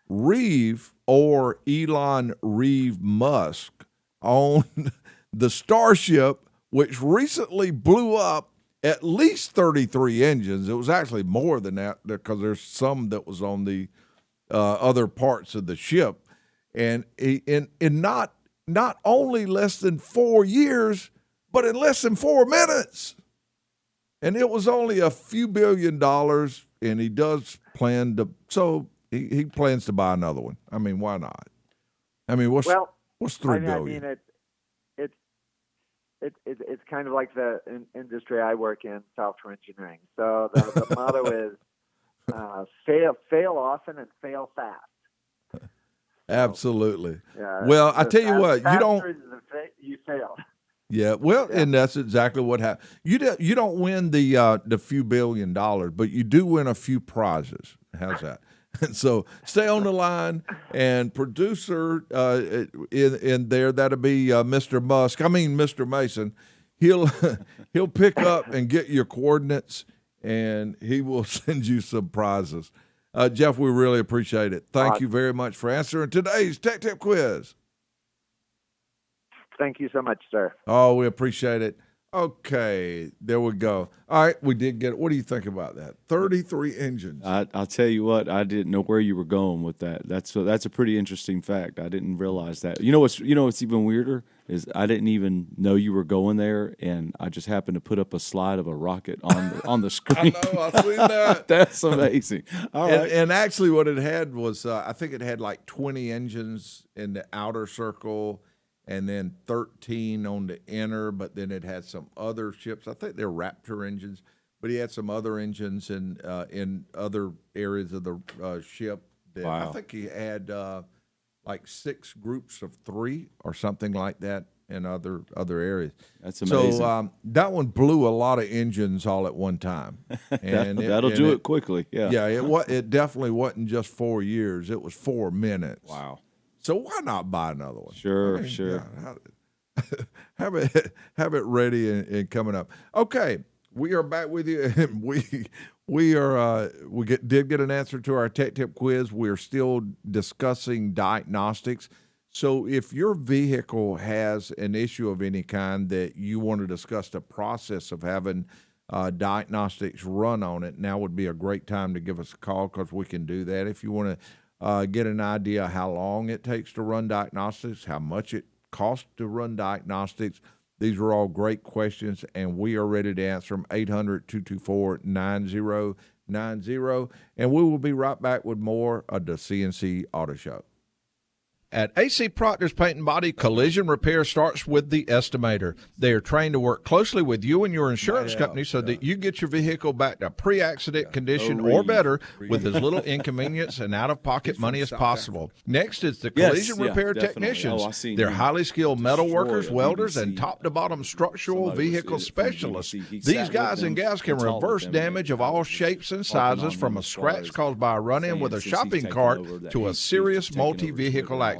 Reeve, or Elon Reeve Musk, owned the Starship, which recently blew up at least 33 engines. It was actually more than that because there's some that was on the other parts of the ship. And in not only less than 4 years, but in less than 4 minutes. And it was only a few $1 billion, and he does plan to, so he plans to buy another one. I mean, why not? I mean, what's $3 billion? I mean, it's kind of like the industry I work in, software engineering. So the motto is fail often and fail fast. Absolutely. Yeah, well, I tell you what, you fail. Yeah, well, and that's exactly what happened. You don't win the few $1 billion, but you do win a few prizes. How's that? And so stay on the line, and producer in there, that'll be Mr. Mason. He'll pick up and get your coordinates, and he will send you some prizes. Jeff, we really appreciate it. Thank you very much for answering today's Tech Tip quiz. Thank you so much, sir. Oh, we appreciate it. Okay, there we go. All right, we did get it. What do you think about that? 33 engines. I'll tell you what, I didn't know where you were going with that. That's a pretty interesting fact. I didn't realize that. You know what's even weirder is I didn't even know you were going there, and I just happened to put up a slide of a rocket on the screen. I know, I've seen that. That's amazing. All right. And actually what it had was, I think it had like 20 engines in the outer circle, and then 13 on the inner, but then it had some other ships. I think they're Raptor engines, but he had some other engines in other areas of the ship. Wow. I think he had like 6 groups of 3 or something like that in other areas. That's amazing. So that one blew a lot of engines all at one time. And that'll do it quickly. Yeah. Yeah, it definitely wasn't just 4 years. It was 4 minutes. Wow. So why not buy another one? Sure. Yeah, have it ready and coming up. Okay, we are back with you, and we did get an answer to our Tech Tip quiz. We're still discussing diagnostics. So if your vehicle has an issue of any kind that you want to discuss the process of having diagnostics run on it, now would be a great time to give us a call, because we can do that. If you want to get an idea how long it takes to run diagnostics, how much it costs to run diagnostics. These are all great questions, and we are ready to answer them. 800-224-9090. And we will be right back with more of the C&C Auto Show. At AC Proctor's Paint and Body, collision repair starts with the estimator. They are trained to work closely with you and your insurance company so that you get your vehicle back to pre-accident condition or better with as little inconvenience and out-of-pocket money as possible. Next is the collision repair technicians. They're highly skilled metal workers, welders, and top-to-bottom structural vehicle specialists. These guys and gals can reverse damage of all shapes and sizes, from a scratch caused by a run-in with a shopping cart to a serious multi-vehicle accident.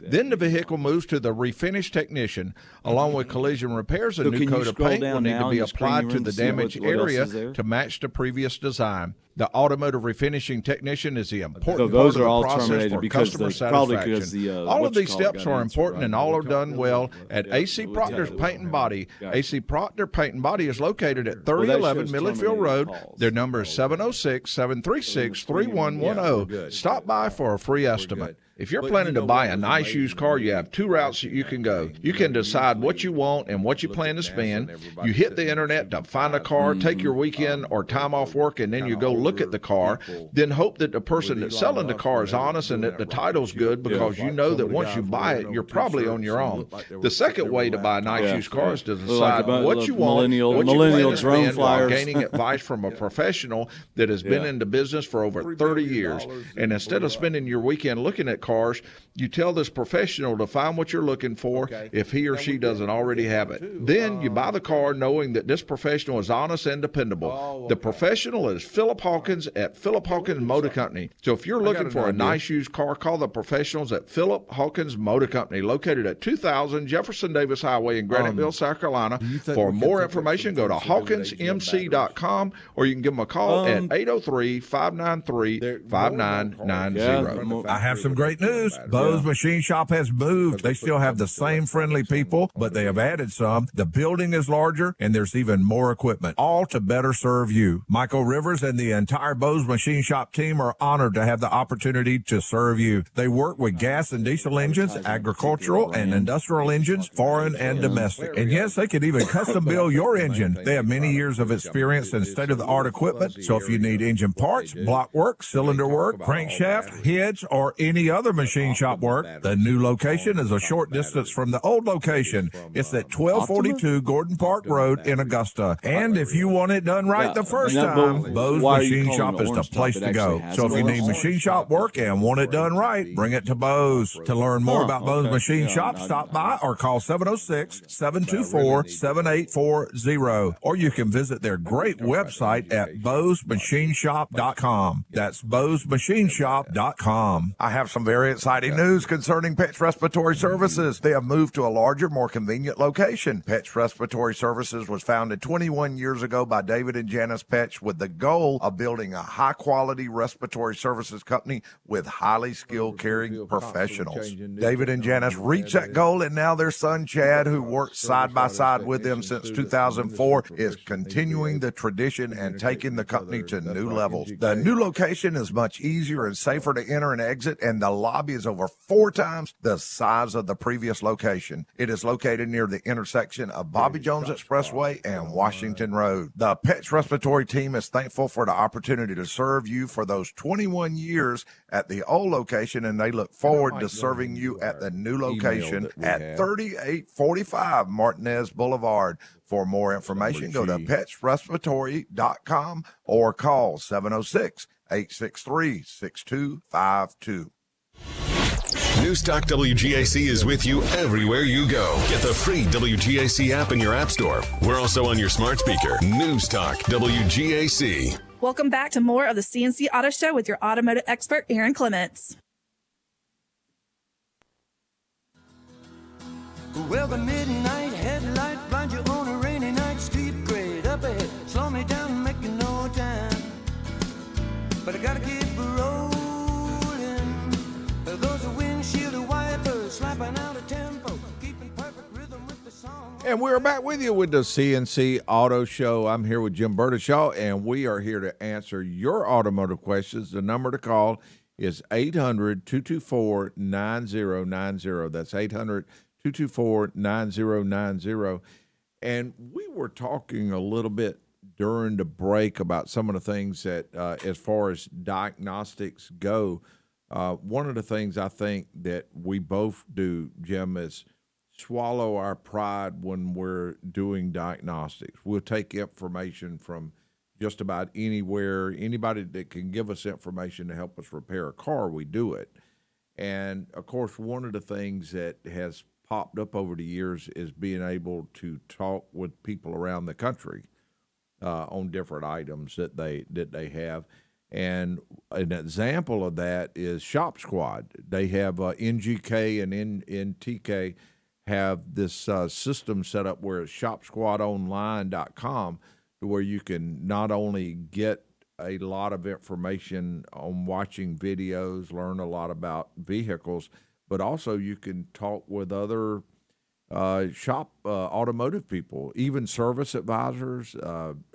Then the vehicle moves to the refinish technician. Along with collision repairs, a new coat of paint will need to be applied to the damaged area to match the previous design. The automotive refinishing technician is the important part of the process for customer satisfaction. All of these steps are important, and all are done well at AC Proctor's Paint and Body. AC Proctor Paint and Body is located at 3011 Milledgeville Road. Their number is 706-736-3110. Stop by for a free estimate. If you're planning to buy a nice used car, you have two routes that you can go. You can decide what you want and what you plan to spend. You hit the internet to find a car, take your weekend or time off work, and then you go look at the car. Then hope that the person that's selling the car is honest and that the title's good, because you know that once you buy it, you're probably on your own. The second way to buy a nice used car is to decide what you want, what you plan to spend, while gaining advice from a professional that has been in the business for over 30 years. And instead of spending your weekend looking at cars, you tell this professional to find what you're looking for if he or she doesn't already have it. Then you buy the car knowing that this professional is honest and dependable. The professional is Philip Hawkins at Philip Hawkins Motor Company. So if you're looking for a nice used car, call the professionals at Philip Hawkins Motor Company, located at 2000 Jefferson Davis Highway in Graniteville, South Carolina. For more information, go to hawkinsmc.com, or you can give them a call at 803-593-5990. I have some great news. Bo's Machine Shop has moved. They still have the same friendly people, but they have added some. The building is larger, and there's even more equipment, all to better serve you. Michael Rivers and the entire Bo's Machine Shop team are honored to have the opportunity to serve you. They work with gas and diesel engines, agricultural and industrial engines, foreign and domestic. And yes, they can even custom build your engine. They have many years of experience in state-of-the-art equipment, so if you need engine parts, block work, cylinder work, crankshaft, heads, or any other machine shop work, the new location is a short distance from the old location. It's at 1242 Gordon Park Road in Augusta. And if you want it done right the first time, Bo's Machine Shop is the place to go. So if you need machine shop work and want it done right, bring it to Bo's. To learn more about Bo's Machine Shop, stop by or call 706-724-7840. Or you can visit their great website at bosmachineshop.com. That's bosmachineshop.com. I have some very exciting news concerning Pet's Respiratory Services. They have moved to a larger, more convenient location. Pet's Respiratory Services was founded 21 years ago by David and Janice Petch with the goal of building a high-quality respiratory services company with highly skilled caring professionals. David and Janice reached that goal, and now their son, Chad, who worked side by side with them since 2004, is continuing the tradition and taking the company to new levels. The new location is much easier and safer to enter and exit, and the lobby is over 4 times the size of the previous location. It is located near the intersection of Bobby Jones Expressway and Washington Road. The Pet's Respiratory team is thankful for the opportunity to serve you for those 21 years at the old location, and they look forward to serving you at the new location at 3845 Martinez Boulevard. For more information, go to petsrespiratory.com or call 706-863-6252. Newstalk WGAC is with you everywhere you go. Get the free WGAC app in your app store. We're also on your smart speaker. Newstalk WGAC. Welcome back to more of the C&C Auto Show with your automotive expert, Aaron Clements. Well, the midnight headlight blinds you on a rainy night, street grade up ahead, slow me down, making no time. But I gotta keep rolling. Those are windshield wipers slapping out a tempo, keeping perfect rhythm with the song. And we're back with you with the C&C Auto Show. I'm here with Jim Burdishaw, and we are here to answer your automotive questions. The number to call is 800-224-9090. That's 800-224-9090. And we were talking a little bit during the break about some of the things that, as far as diagnostics go, one of the things I think that we both do, Jim, is swallow our pride when we're doing diagnostics. We'll take information from just about anywhere. Anybody that can give us information to help us repair a car, we do it. And, of course, one of the things that has popped up over the years is being able to talk with people around the country on different items that they have. And an example of that is Shop Squad. They have NGK and NTK have this system set up where it's shopsquadonline.com, to where you can not only get a lot of information on watching videos, learn a lot about vehicles, but also you can talk with other automotive people, even service advisors,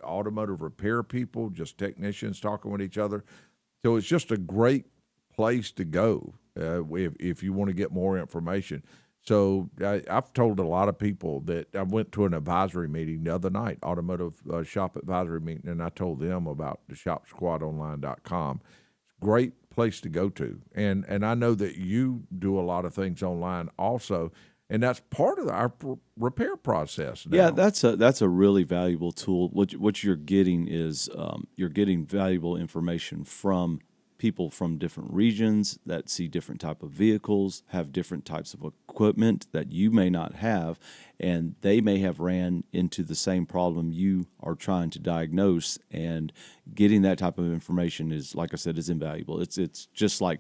automotive repair people, just technicians talking with each other. So it's just a great place to go if you want to get more information. So I've told a lot of people that I went to an advisory meeting the other night, automotive shop advisory meeting, and I told them about the shopsquadonline.com. It's a great place to go to. And I know that you do a lot of things online also, and that's part of our repair process now. Yeah, that's a really valuable tool. What you're getting is you're getting valuable information from people from different regions that see different type of vehicles, have different types of equipment that you may not have, and they may have ran into the same problem you are trying to diagnose. And getting that type of information is, like I said, is invaluable. It's just like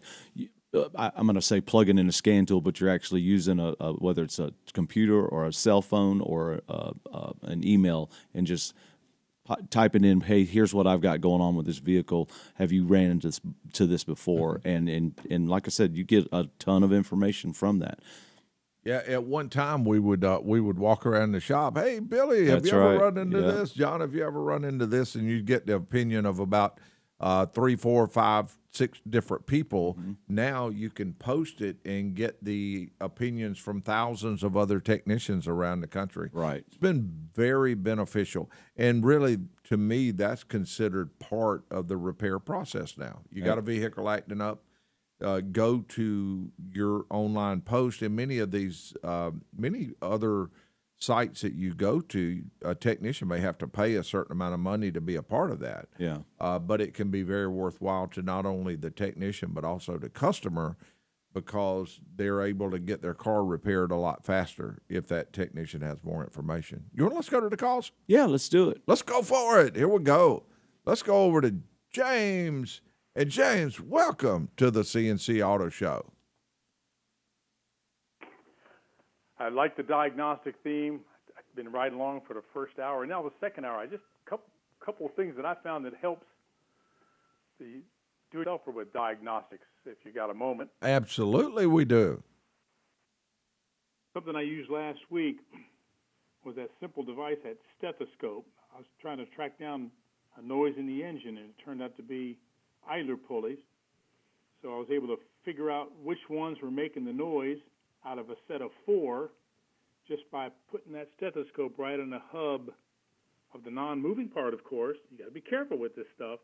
I'm going to say plugging in a scan tool, but you're actually using whether it's a computer or a cell phone or an email, and just typing in, hey, here's what I've got going on with this vehicle. Have you ran into this before? Mm-hmm. And like I said, you get a ton of information from that. Yeah, at one time we would walk around the shop. Hey, Billy, have That's you ever right. run into this? John, have you ever run into this? And you'd get the opinion of about 3, 4, 5, 6 different people. Mm-hmm. Now you can post it and get the opinions from thousands of other technicians around the country. Right. It's been very beneficial. And really, to me, that's considered part of the repair process now. You got a vehicle acting up, go to your online post, and many of these, many other sites that you go to, a technician may have to pay a certain amount of money to be a part of that. Yeah. But it can be very worthwhile to not only the technician but also the customer, because they're able to get their car repaired a lot faster if that technician has more information. Let's go to the calls? Yeah, let's do it. Let's go for it. Here we go. Let's go over to James. And James, welcome to the C&C Auto Show. I like the diagnostic theme. I've been riding along for the first hour, and now the second hour. Couple of things that I found that helps the do-it-yourselfer with diagnostics, if you got a moment. Absolutely, we do. Something I used last week was that simple device, that stethoscope. I was trying to track down a noise in the engine, and it turned out to be idler pulleys. So I was able to figure out which ones were making the noise out of a set of 4 just by putting that stethoscope right on the hub of the non-moving part, of course. You got to be careful with this stuff,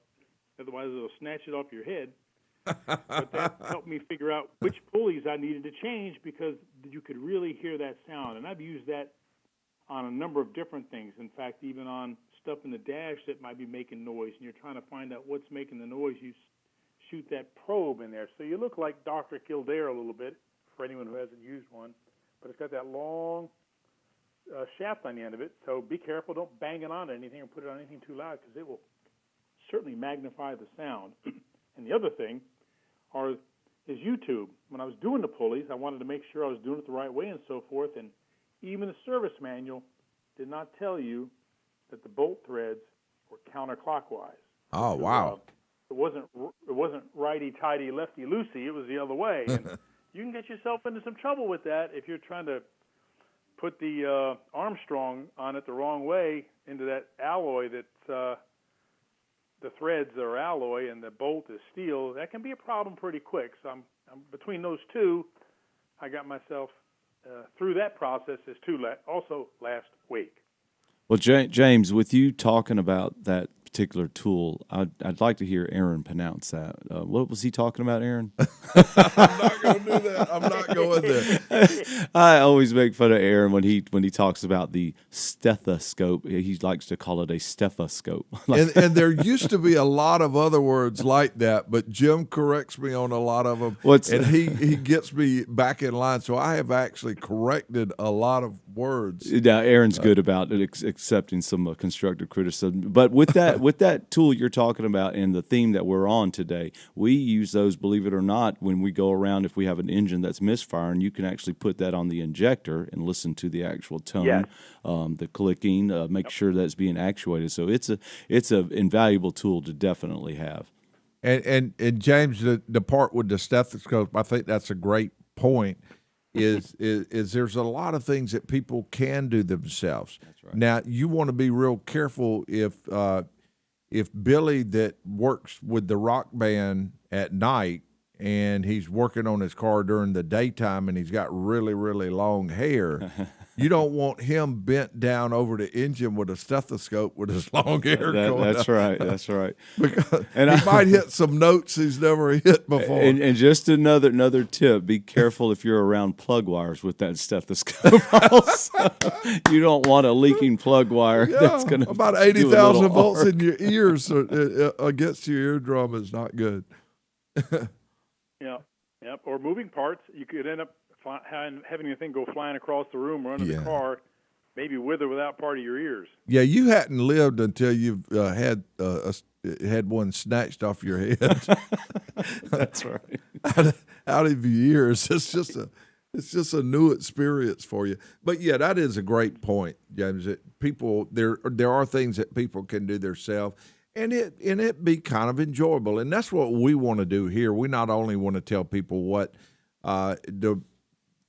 otherwise it'll snatch it off your head. But that helped me figure out which pulleys I needed to change, because you could really hear that sound. And I've used that on a number of different things. In fact, even on stuff in the dash that might be making noise, and you're trying to find out what's making the noise, you shoot that probe in there. So you look like Dr. Kildare a little bit, for anyone who hasn't used one, but it's got that long shaft on the end of it, so be careful. Don't bang it on anything or put it on anything too loud, because it will certainly magnify the sound. And the other thing is YouTube. When I was doing the pulleys, I wanted to make sure I was doing it the right way and so forth, and even the service manual did not tell you that the bolt threads were counterclockwise. Oh, wow. It wasn't righty-tighty, lefty-loosey. It was the other way. And you can get yourself into some trouble with that if you're trying to put the Armstrong on it the wrong way into that alloy that's the threads are alloy and the bolt is steel. That can be a problem pretty quick. So I'm between those two, I got myself through that process also last week. Well, James, with you talking about that particular tool, I'd like to hear Aaron pronounce that. What was he talking about, Aaron? I'm not going to do that. I'm not going there. I always make fun of Aaron when he talks about the stethoscope. He likes to call it a stethoscope. And there used to be a lot of other words like that, but Jim corrects me on a lot of them. And he gets me back in line. So I have actually corrected a lot of words. Now, Aaron's good about it, accepting some constructive criticism. But with that tool you're talking about and the theme that we're on today, we use those, believe it or not, when we go around. If we have an engine that's misfiring, you can actually put that on the injector and listen to the actual tone, the clicking, make sure that's being actuated. So it's a invaluable tool to definitely have. And James, the part with the stethoscope, I think that's a great point. Is there's a lot of things that people can do themselves. That's right. Now you want to be real careful if Billy that works with the rock band at night and he's working on his car during the daytime and he's got really, really long hair. You don't want him bent down over the engine with a stethoscope with his long hair going That's up. Right. That's right. Because he might hit some notes he's never hit before. And just another tip: be careful if you're around plug wires with that stethoscope. Also, you don't want a leaking plug wire that's going to about 80,000 volts in your ears against your eardrum is not good. Yeah. Or moving parts, you could end up having a thing go flying across the room or under the car, maybe with or without part of your ears. Yeah, you hadn't lived until you've had one snatched off your head. That's right. Out of your ears. It's just a new experience for you. But yeah, that is a great point, James. That people there are things that people can do themselves. And it be kind of enjoyable. And that's what we want to do here. We not only want to tell people what the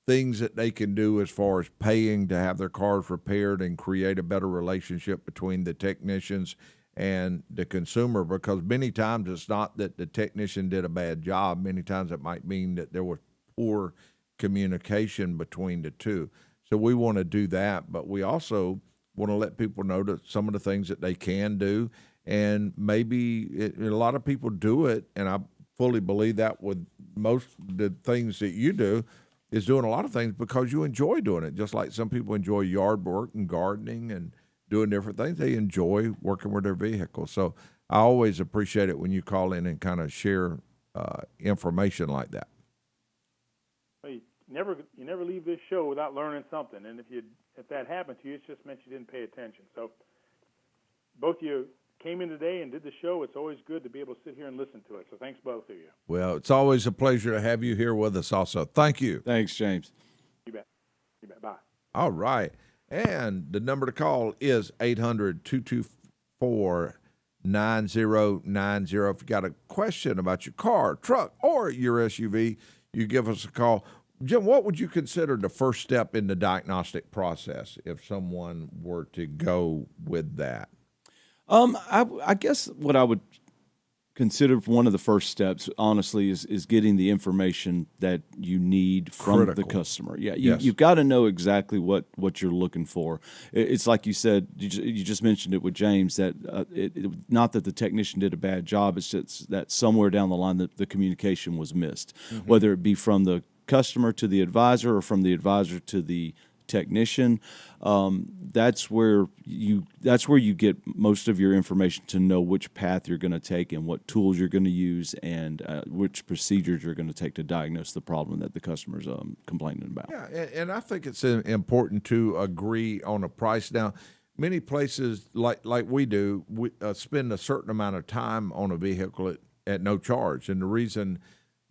things that they can do as far as paying to have their cars repaired and create a better relationship between the technicians and the consumer, because many times it's not that the technician did a bad job. Many times it might mean that there was poor communication between the two. So we want to do that, but we also want to let people know that some of the things that they can do, and maybe a lot of people do it, and I fully believe that with most of the things that you do, is doing a lot of things because you enjoy doing it. Just like some people enjoy yard work and gardening and doing different things, they enjoy working with their vehicles. So I always appreciate it when you call in and kind of share information like that. Well, you never leave this show without learning something, and if that happened to you, it's just meant you didn't pay attention. So both of you came in today and did the show. It's always good to be able to sit here and listen to it. So thanks, both of you. Well, it's always a pleasure to have you here with us also. Thank you. Thanks, James. You bet. Bye. All right. And the number to call is 800-224-9090. If you got a question about your car, truck, or your SUV, you give us a call. Jim, what would you consider the first step in the diagnostic process if someone were to go with that? I guess what I would consider one of the first steps, honestly, is getting the information that you need from the customer. Yeah, you've got to know exactly what you're looking for. It's like you said, you just mentioned it with James, that not that the technician did a bad job, it's just that somewhere down the line the communication was missed, whether it be from the customer to the advisor or from the advisor to the technician. That's where you get most of your information to know which path you're going to take and what tools you're going to use and which procedures you're going to take to diagnose the problem that the customer's complaining about. Yeah, and I think it's important to agree on a price. Now, many places like we do, we spend a certain amount of time on a vehicle at no charge, and the reason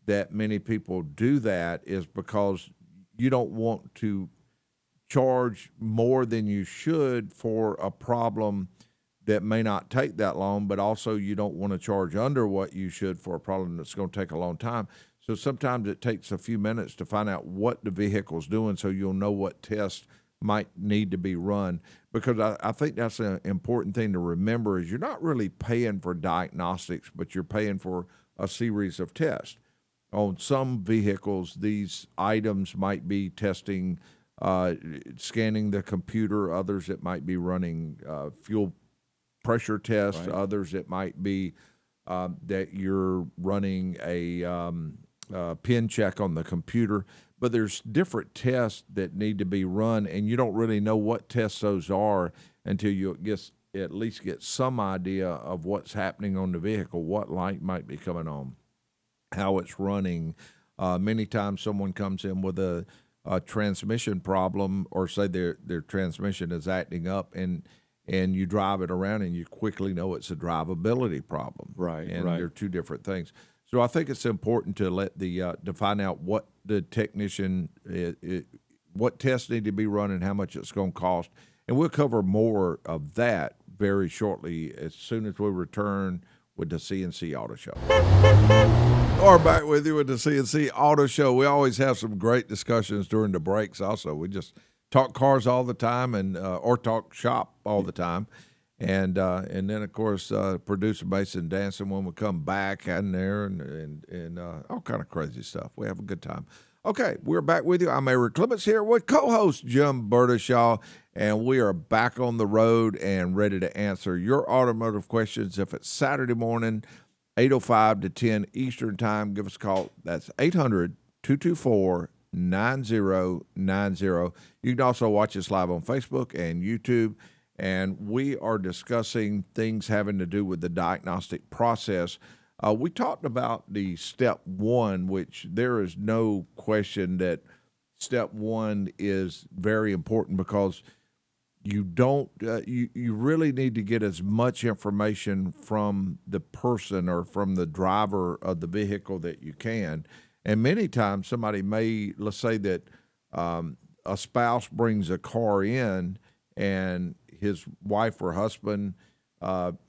that many people do that is because you don't want to charge more than you should for a problem that may not take that long, but also you don't want to charge under what you should for a problem that's going to take a long time. So sometimes it takes a few minutes to find out what the vehicle's doing so you'll know what tests might need to be run. Because I think that's an important thing to remember is you're not really paying for diagnostics, but you're paying for a series of tests. On some vehicles, these items might be testing scanning the computer. Others, it might be running fuel pressure test. Right. Others, it might be that you're running a pin check on the computer. But there's different tests that need to be run, and you don't really know what tests those are until you at least get some idea of what's happening on the vehicle, what light might be coming on, how it's running. Many times someone comes in with a transmission problem, or say their transmission is acting up, and you drive it around and you quickly know it's a drivability problem. Right, and right. they're two different things. So I think it's important to let to find out what the technician, what tests need to be run and how much it's going to cost. And we'll cover more of that very shortly as soon as we return with the C&C Auto Show. Or back with you with the C&C Auto Show. We always have some great discussions during the breaks also. We just talk cars all the time and or talk shop all the time. And then, of course, producer Mason dancing when we come back in there and all kind of crazy stuff. We have a good time. Okay, we're back with you. I'm Aaron Clements here with co-host Jim Burdishaw, and we are back on the road and ready to answer your automotive questions. If it's Saturday morning, 8:05 to 10 Eastern Time, give us a call. That's 800-224-9090. You can also watch us live on Facebook and YouTube. And we are discussing things having to do with the diagnostic process. We talked about the step one, which there is no question that step one is very important because you don't you really need to get as much information from the person or from the driver of the vehicle that you can. And many times somebody may, let's say that a spouse brings a car in and his wife or husband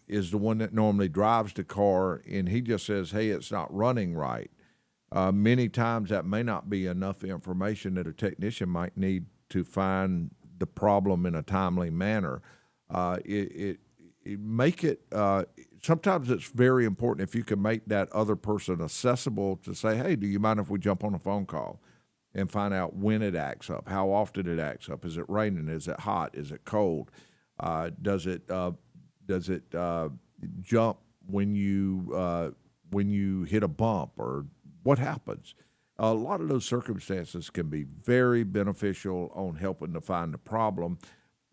is the one that normally drives the car, and he just says, hey, it's not running right. Many times that may not be enough information that a technician might need to find the problem in a timely manner. Sometimes it's very important if you can make that other person accessible to say, hey, do you mind if we jump on a phone call and find out when it acts up, how often it acts up? Is it raining? Is it hot? Is it cold? Does it jump when you hit a bump, or what happens? A lot of those circumstances can be very beneficial on helping to find the problem.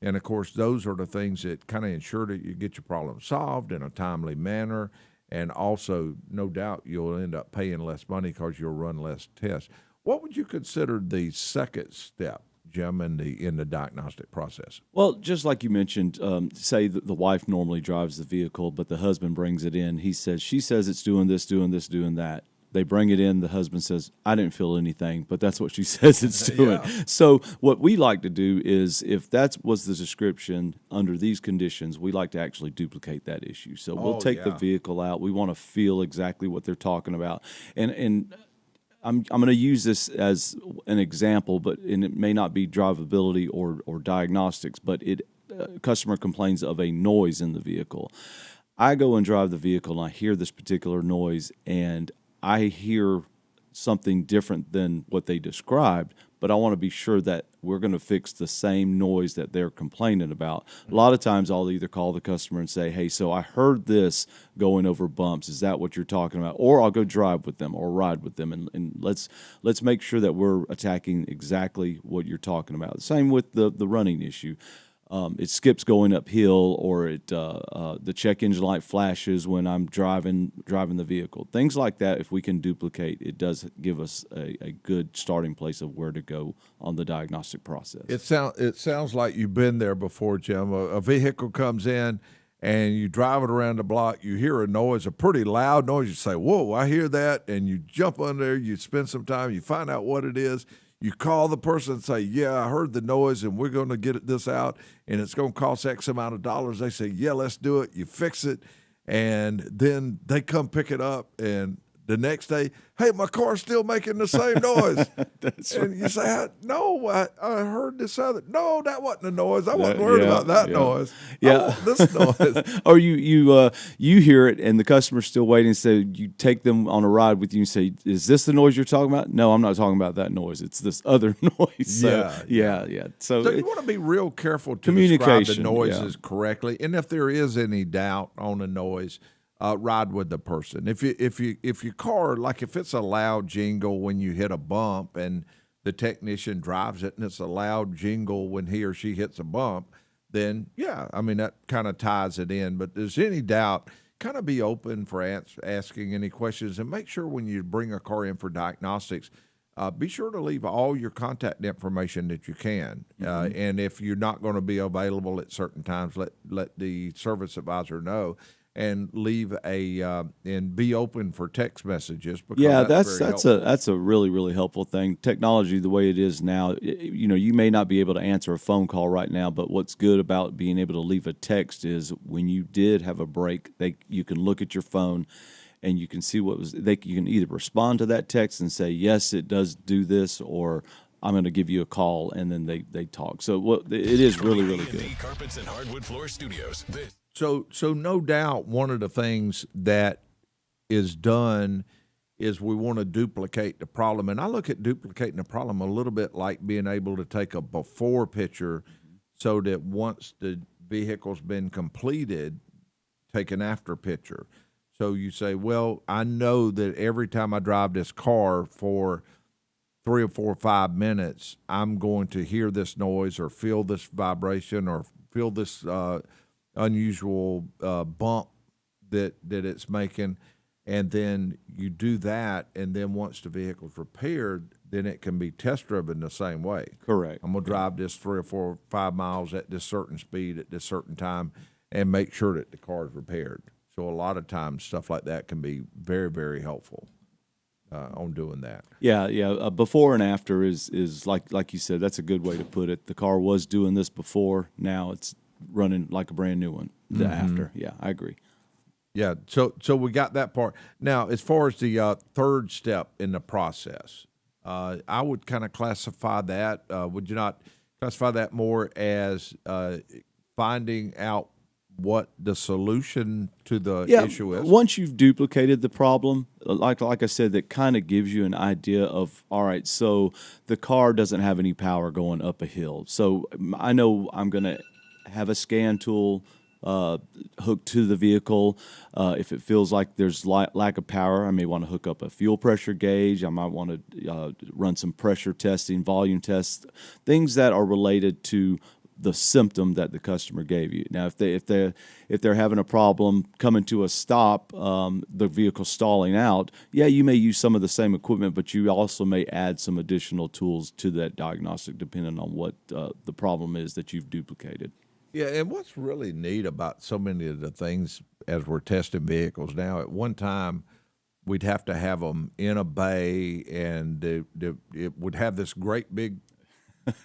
And, of course, those are the things that kind of ensure that you get your problem solved in a timely manner. And also, no doubt, you'll end up paying less money because you'll run less tests. What would you consider the second step, Jim, in the diagnostic process? Well, just like you mentioned, say that the wife normally drives the vehicle, but the husband brings it in. She says it's doing this, doing this, doing that. They bring it in. The husband says, I didn't feel anything, but that's what she says it's doing. Yeah. So what we like to do is, if that was the description under these conditions, we like to actually duplicate that issue. So we'll take the vehicle out. We want to feel exactly what they're talking about. And I'm going to use this as an example, and it may not be drivability or diagnostics, but customer complains of a noise in the vehicle. I go and drive the vehicle, and I hear this particular noise, and I hear something different than what they described, but I want to be sure that we're going to fix the same noise that they're complaining about. A lot of times I'll either call the customer and say, hey, so I heard this going over bumps. Is that what you're talking about? Or I'll go drive with them or ride with them, and let's make sure that we're attacking exactly what you're talking about. Same with the running issue. It skips going uphill, or the check engine light flashes when I'm driving the vehicle. Things like that, if we can duplicate, it does give us a good starting place of where to go on the diagnostic process. It sounds like you've been there before, Jim. A vehicle comes in, and you drive it around the block. You hear a noise, a pretty loud noise. You say, whoa, I hear that, and you jump on there. You spend some time. You find out what it is. You call the person and say, yeah, I heard the noise, and we're going to get this out, and it's going to cost X amount of dollars. They say, yeah, let's do it. You fix it, and then they come pick it up, and the next day, hey, my car's still making the same noise. And you say, no, I heard this other. No, that wasn't the noise. I wasn't worried about that noise. I want this noise. Or you hear it and the customer's still waiting. So you take them on a ride with you and say, is this the noise you're talking about? No, I'm not talking about that noise. It's this other noise. So, yeah. So you want to be real careful to communication, describe the noises correctly. And if there is any doubt on a noise, ride with the person. If your car, like if it's a loud jingle when you hit a bump and the technician drives it and it's a loud jingle when he or she hits a bump, then that kind of ties it in. But if there's any doubt, kind of be open for asking any questions, and make sure when you bring a car in for diagnostics, be sure to leave all your contact information that you can. And if you're not going to be available at certain times, let the service advisor know. And leave and be open for text messages. Because that's a really, really helpful thing. Technology, the way it is now, you may not be able to answer a phone call right now, but what's good about being able to leave a text is when you did have a break, you can look at your phone and you can see you can either respond to that text and say, yes, it does do this, or I'm going to give you a call, and then they talk. So it is really, really good. Carpets and Hardwood Floor Studios. So no doubt one of the things that is done is we want to duplicate the problem. And I look at duplicating the problem a little bit like being able to take a before picture so that once the vehicle's been completed, take an after picture. So you say, well, I know that every time I drive this car for 3 or 4 or 5 minutes, I'm going to hear this noise or feel this vibration or feel this unusual bump that it's making, and then you do that, and then once the vehicle's repaired, then it can be test driven the same way. Correct. I'm gonna drive this 3 or 4 or 5 miles at this certain speed at this certain time, and make sure that the car is repaired. So a lot of times stuff like that can be very, very helpful on doing that. Yeah. Before and after is like you said. That's a good way to put it. The car was doing this before. Now it's running like a brand new one after. Yeah, I agree. Yeah, so we got that part. Now, as far as the third step in the process, I would kind of classify that. Would you not classify that more as finding out what the solution to the issue is? Once you've duplicated the problem, like I said, that kind of gives you an idea of, all right, so the car doesn't have any power going up a hill. So I know I'm going to have a scan tool hooked to the vehicle. If it feels like there's lack of power, I may want to hook up a fuel pressure gauge. I might want to run some pressure testing, volume tests, things that are related to the symptom that the customer gave you. Now, if they're having a problem coming to a stop, the vehicle stalling out, you may use some of the same equipment, but you also may add some additional tools to that diagnostic depending on what the problem is that you've duplicated. Yeah, and what's really neat about so many of the things as we're testing vehicles now, at one time we'd have to have them in a bay, and it would have this great big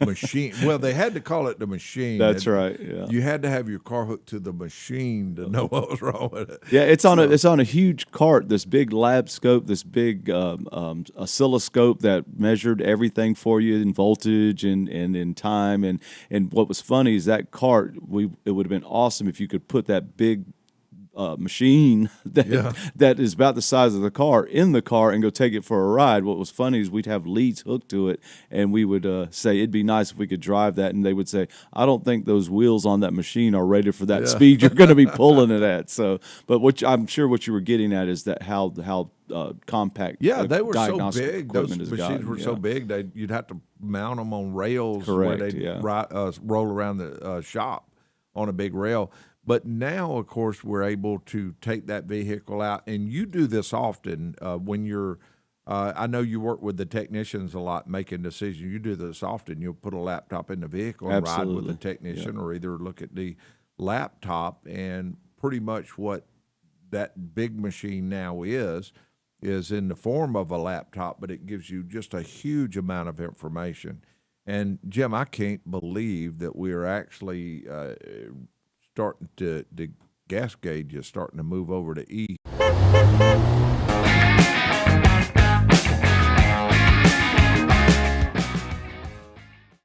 machine. Well, they had to call it the machine. That's right. Yeah, you had to have your car hooked to the machine to know what was wrong with it. Yeah, it's on a huge cart. This big lab scope, this big oscilloscope that measured everything for you in voltage and in time. And what was funny is that cart. It would have been awesome if you could put that big machine that is about the size of the car in the car and go take it for a ride. What was funny is we'd have leads hooked to it, and we would say it'd be nice if we could drive that, and they would say, I don't think those wheels on that machine are rated for that speed you're going to be pulling it at. So, but I'm sure what you were getting at is that how compact they were so big. Those machines were so big you'd have to mount them on rails. Correct, where they'd roll around the shop on a big rail. But now, of course, we're able to take that vehicle out, and you do this often when you're I know you work with the technicians a lot making decisions. You do this often. You'll put a laptop in the vehicle and ride with the technician or either look at the laptop, and pretty much what that big machine now is in the form of a laptop, but it gives you just a huge amount of information. And, Jim, I can't believe that we're actually starting to the gas gauge is starting to move over to E.